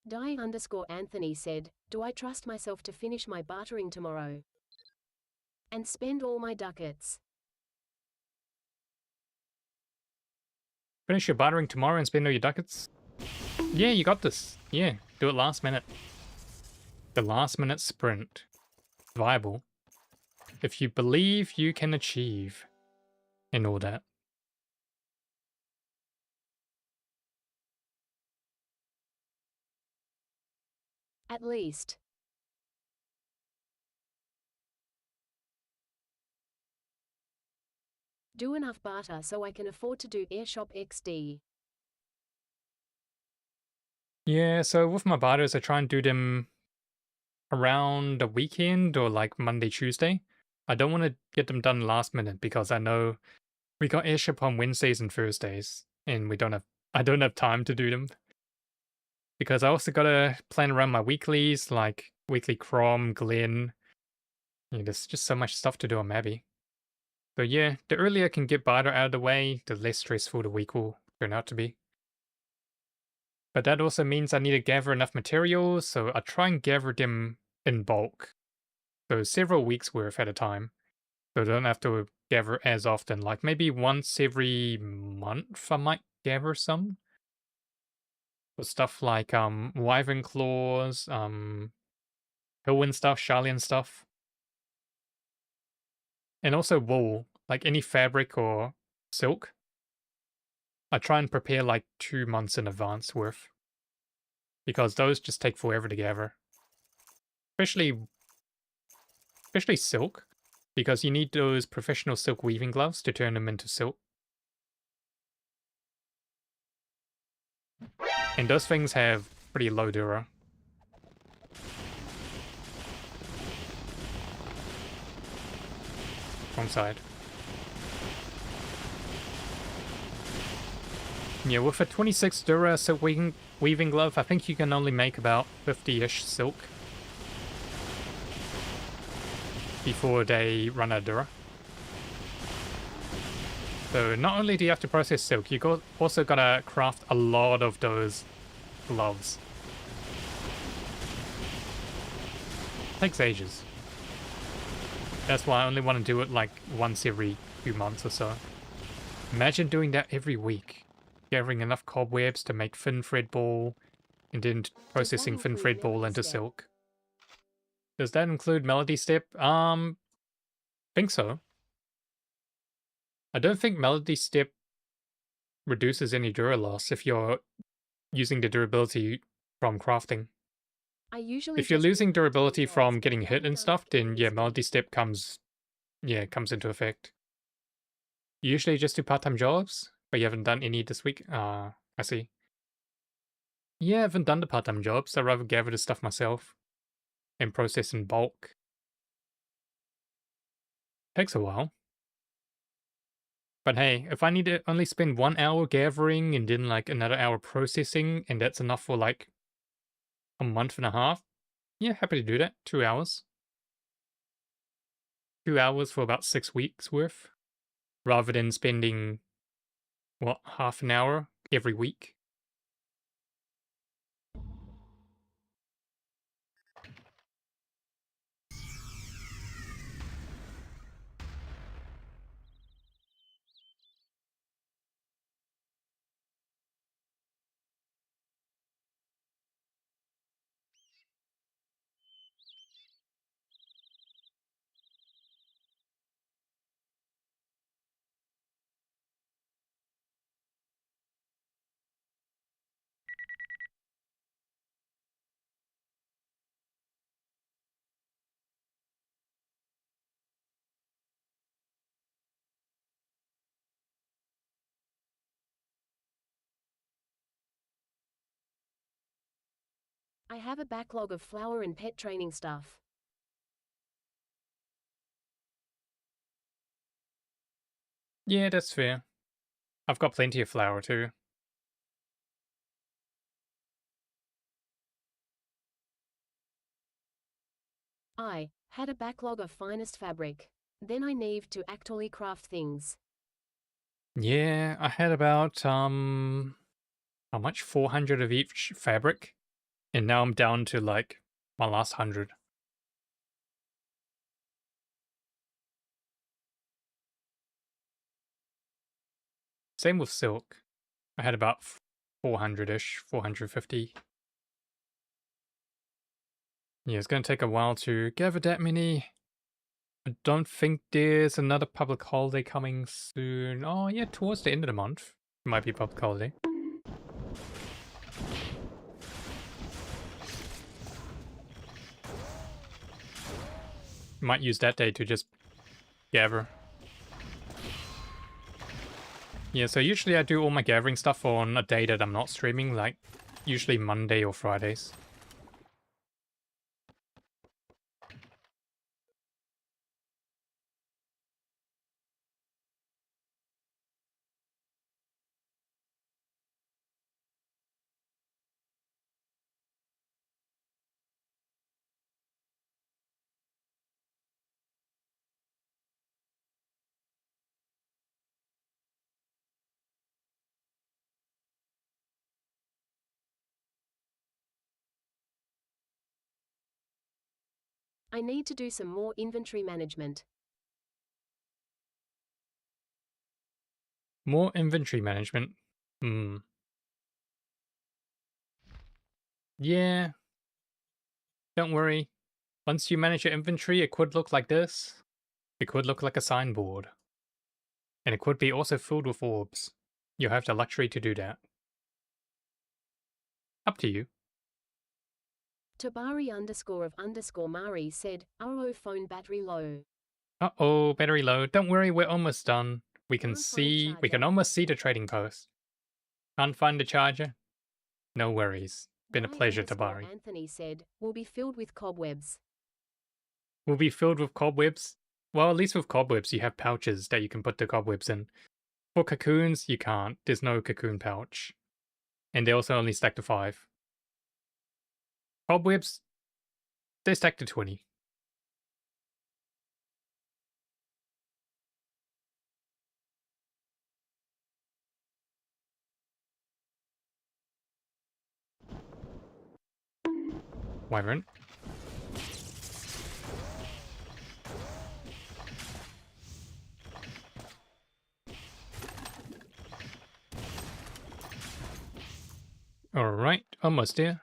Die_Anthony said, do I trust myself to finish my bartering tomorrow? And spend all my ducats. Finish your bartering tomorrow and spend all your ducats? Yeah, you got this. Yeah, do it last minute. The last minute sprint. Viable. If you believe you can achieve. And all that. At least. Do enough barter so I can afford to do Airship XD. Yeah, so with my barters, I try and do them around a weekend or like Monday, Tuesday. I don't want to get them done last minute because I know we got Airship on Wednesdays and Thursdays, and I don't have time to do them. Because I also gotta plan around my weeklies, like weekly Crom, Glen. You know, there's just so much stuff to do on Mabby. So yeah, the earlier I can get barter out of the way, the less stressful the week will turn out to be. But that also means I need to gather enough materials, so I try and gather them in bulk. So several weeks worth at a time. So I don't have to gather as often. Like maybe once every month I might gather some. For stuff like Wyvern Claws, Hillwind stuff, Charlian stuff. And also wool, like any fabric or silk. I try and prepare like 2 months in advance worth. Because those just take forever to gather. Especially silk. Because you need those professional silk weaving gloves to turn them into silk. And those things have pretty low dura. Wrong side. Yeah, with a 26 dura silk weaving glove, I think you can only make about 50-ish silk before they run out of dura. So not only do you have to process silk, also gotta craft a lot of those gloves. Takes ages. That's why I only want to do it like once every few months or so. Imagine doing that every week. Gathering enough cobwebs to make thin thread ball, and then Does that processing thin include thread ball melody into step? silk. Does that include melody step? Think so. I don't think melody step reduces any dura loss if you're using the durability from crafting. I usually If you're just do losing part-time durability jobs, from but getting hit haven't and done stuff, then any yeah, stuff. melody step comes into effect. You usually just do part-time jobs, but you haven't done any this week. I see. Yeah, I haven't done the part-time jobs. I'd rather gather the stuff myself and process in bulk. Takes a while. But hey, if I need to only spend 1 hour gathering and then like another hour processing, and that's enough for like a month and a half, yeah, happy to do that. 2 hours. 2 hours for about 6 weeks worth, rather than spending, what, half an hour every week. I have a backlog of flower and pet training stuff. Yeah, that's fair. I've got plenty of flour too. I had a backlog of finest fabric. Then I needed to actually craft things. Yeah, I had about how much? 400 of each fabric, and now I'm down to like my last 100. Same with silk. I had about 400-ish, 450. Yeah, it's gonna take a while to gather that many. I don't think there's another public holiday coming soon. Oh yeah, towards the end of the month. Might be a public holiday. Might use that day to just gather. Yeah, so usually I do all my gathering stuff on a day that I'm not streaming, like usually Monday or Fridays. I need to do some more inventory management. More inventory management. Hmm. Yeah, don't worry. Once you manage your inventory, it could look like this. It could look like a signboard. And it could be also filled with orbs. You have the luxury to do that. Up to you. Tabari _of Mari said, "Oh, phone battery low. Uh-oh, battery low. Don't worry, we're almost done. Can't find We can charger." almost see the trading post. Can't find the charger? No worries. Been a Y pleasure, Tabari. Anthony said, "Will be filled with cobwebs." Will be filled with cobwebs. Well, at least with cobwebs, you have pouches that you can put the cobwebs in. For cocoons, you can't. There's no cocoon pouch. And they also only stack to 5. Cobwebs, they stack to 20. Wyvern. Alright, almost there.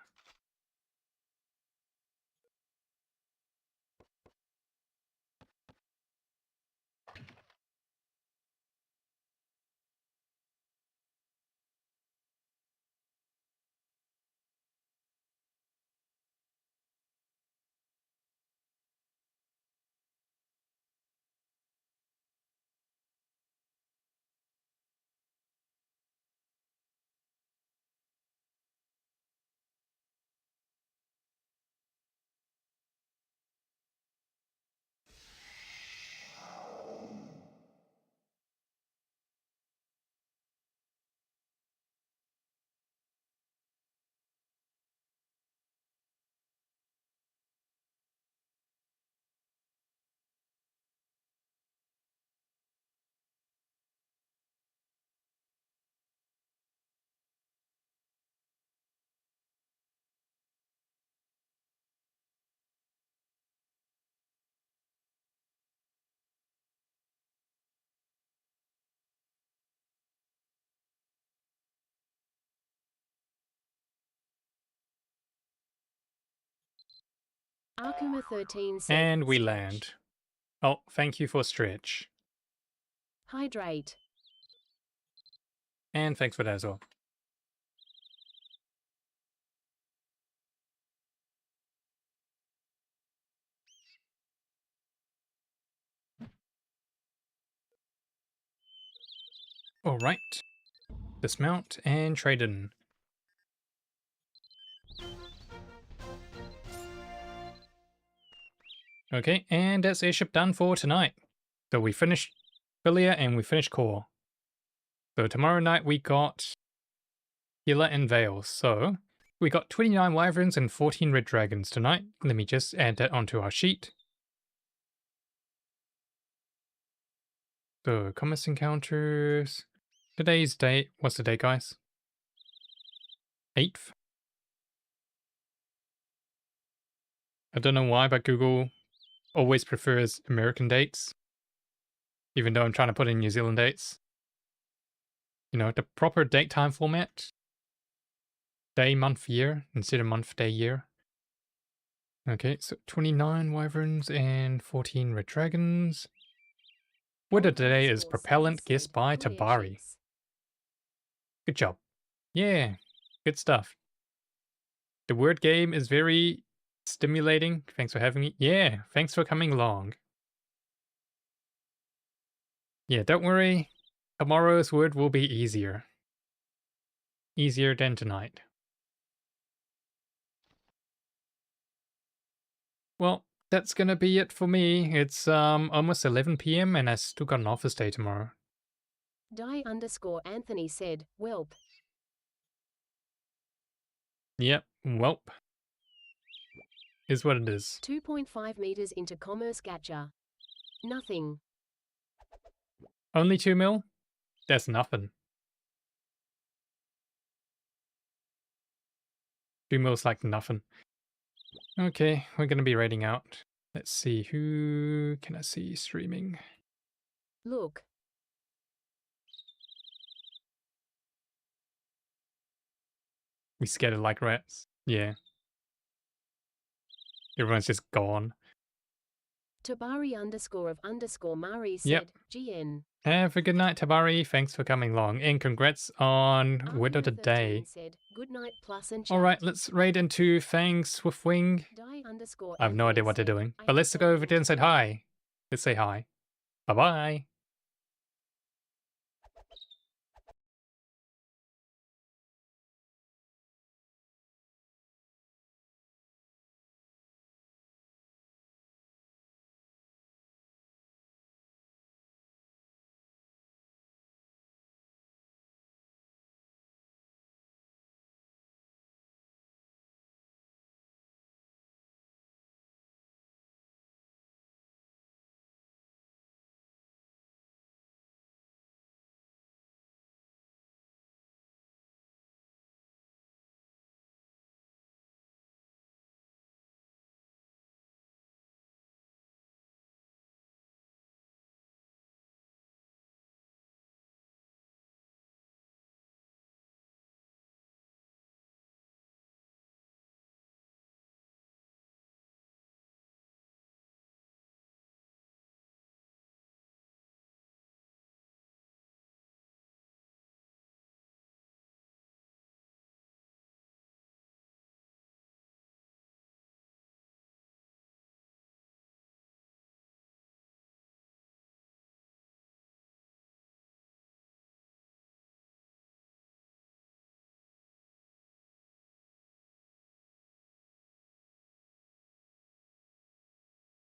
Arkuma13 said, And we stretch. land. Oh, thank you for stretch. Hydrate. And thanks for that as well. Alright. Dismount and trade in. Okay, and that's Airship done for tonight. So we finished Philia and we finished Core. So tomorrow night we got Healer and Veils. So we got 29 Wyverns and 14 Red Dragons tonight. Let me just add that onto our sheet. So commerce encounters. Today's date. What's the date, guys? 8th. I don't know why, but Google always prefers American dates. Even though I'm trying to put in New Zealand dates. You know, the proper date time format. Day, month, year instead of month, day, year. Okay, so 29 Wyverns and 14 Red Dragons. Word of the day is Propellant, guessed by Tabari. Good job. Yeah, good stuff. The word game is very stimulating. Thanks for having me. Yeah, thanks for coming along. Yeah, don't worry. Tomorrow's word will be easier. Easier than tonight. Well, that's gonna be it for me. It's almost 11 p.m. and I still got an office day tomorrow. Die_Anthony said, Welp. Yep, welp. Is what it is. 2.5 meters into commerce gacha. Nothing. Only 2 mil? That's nothing. 2 mil's like nothing. Okay, we're gonna be raiding out. Let's see, who can I see streaming? Look. We scattered like rats. Yeah. Everyone's just gone. Tabari_of_Mari said, Yep. GN. Have a good night, Tabari. Thanks for coming along. And congrats on Word of the Day. Said, good night plus and chat. Alright, let's raid into Fang Swiftwing. I have no idea what they're doing. But let's go over there and say hi. Let's say hi. Bye-bye.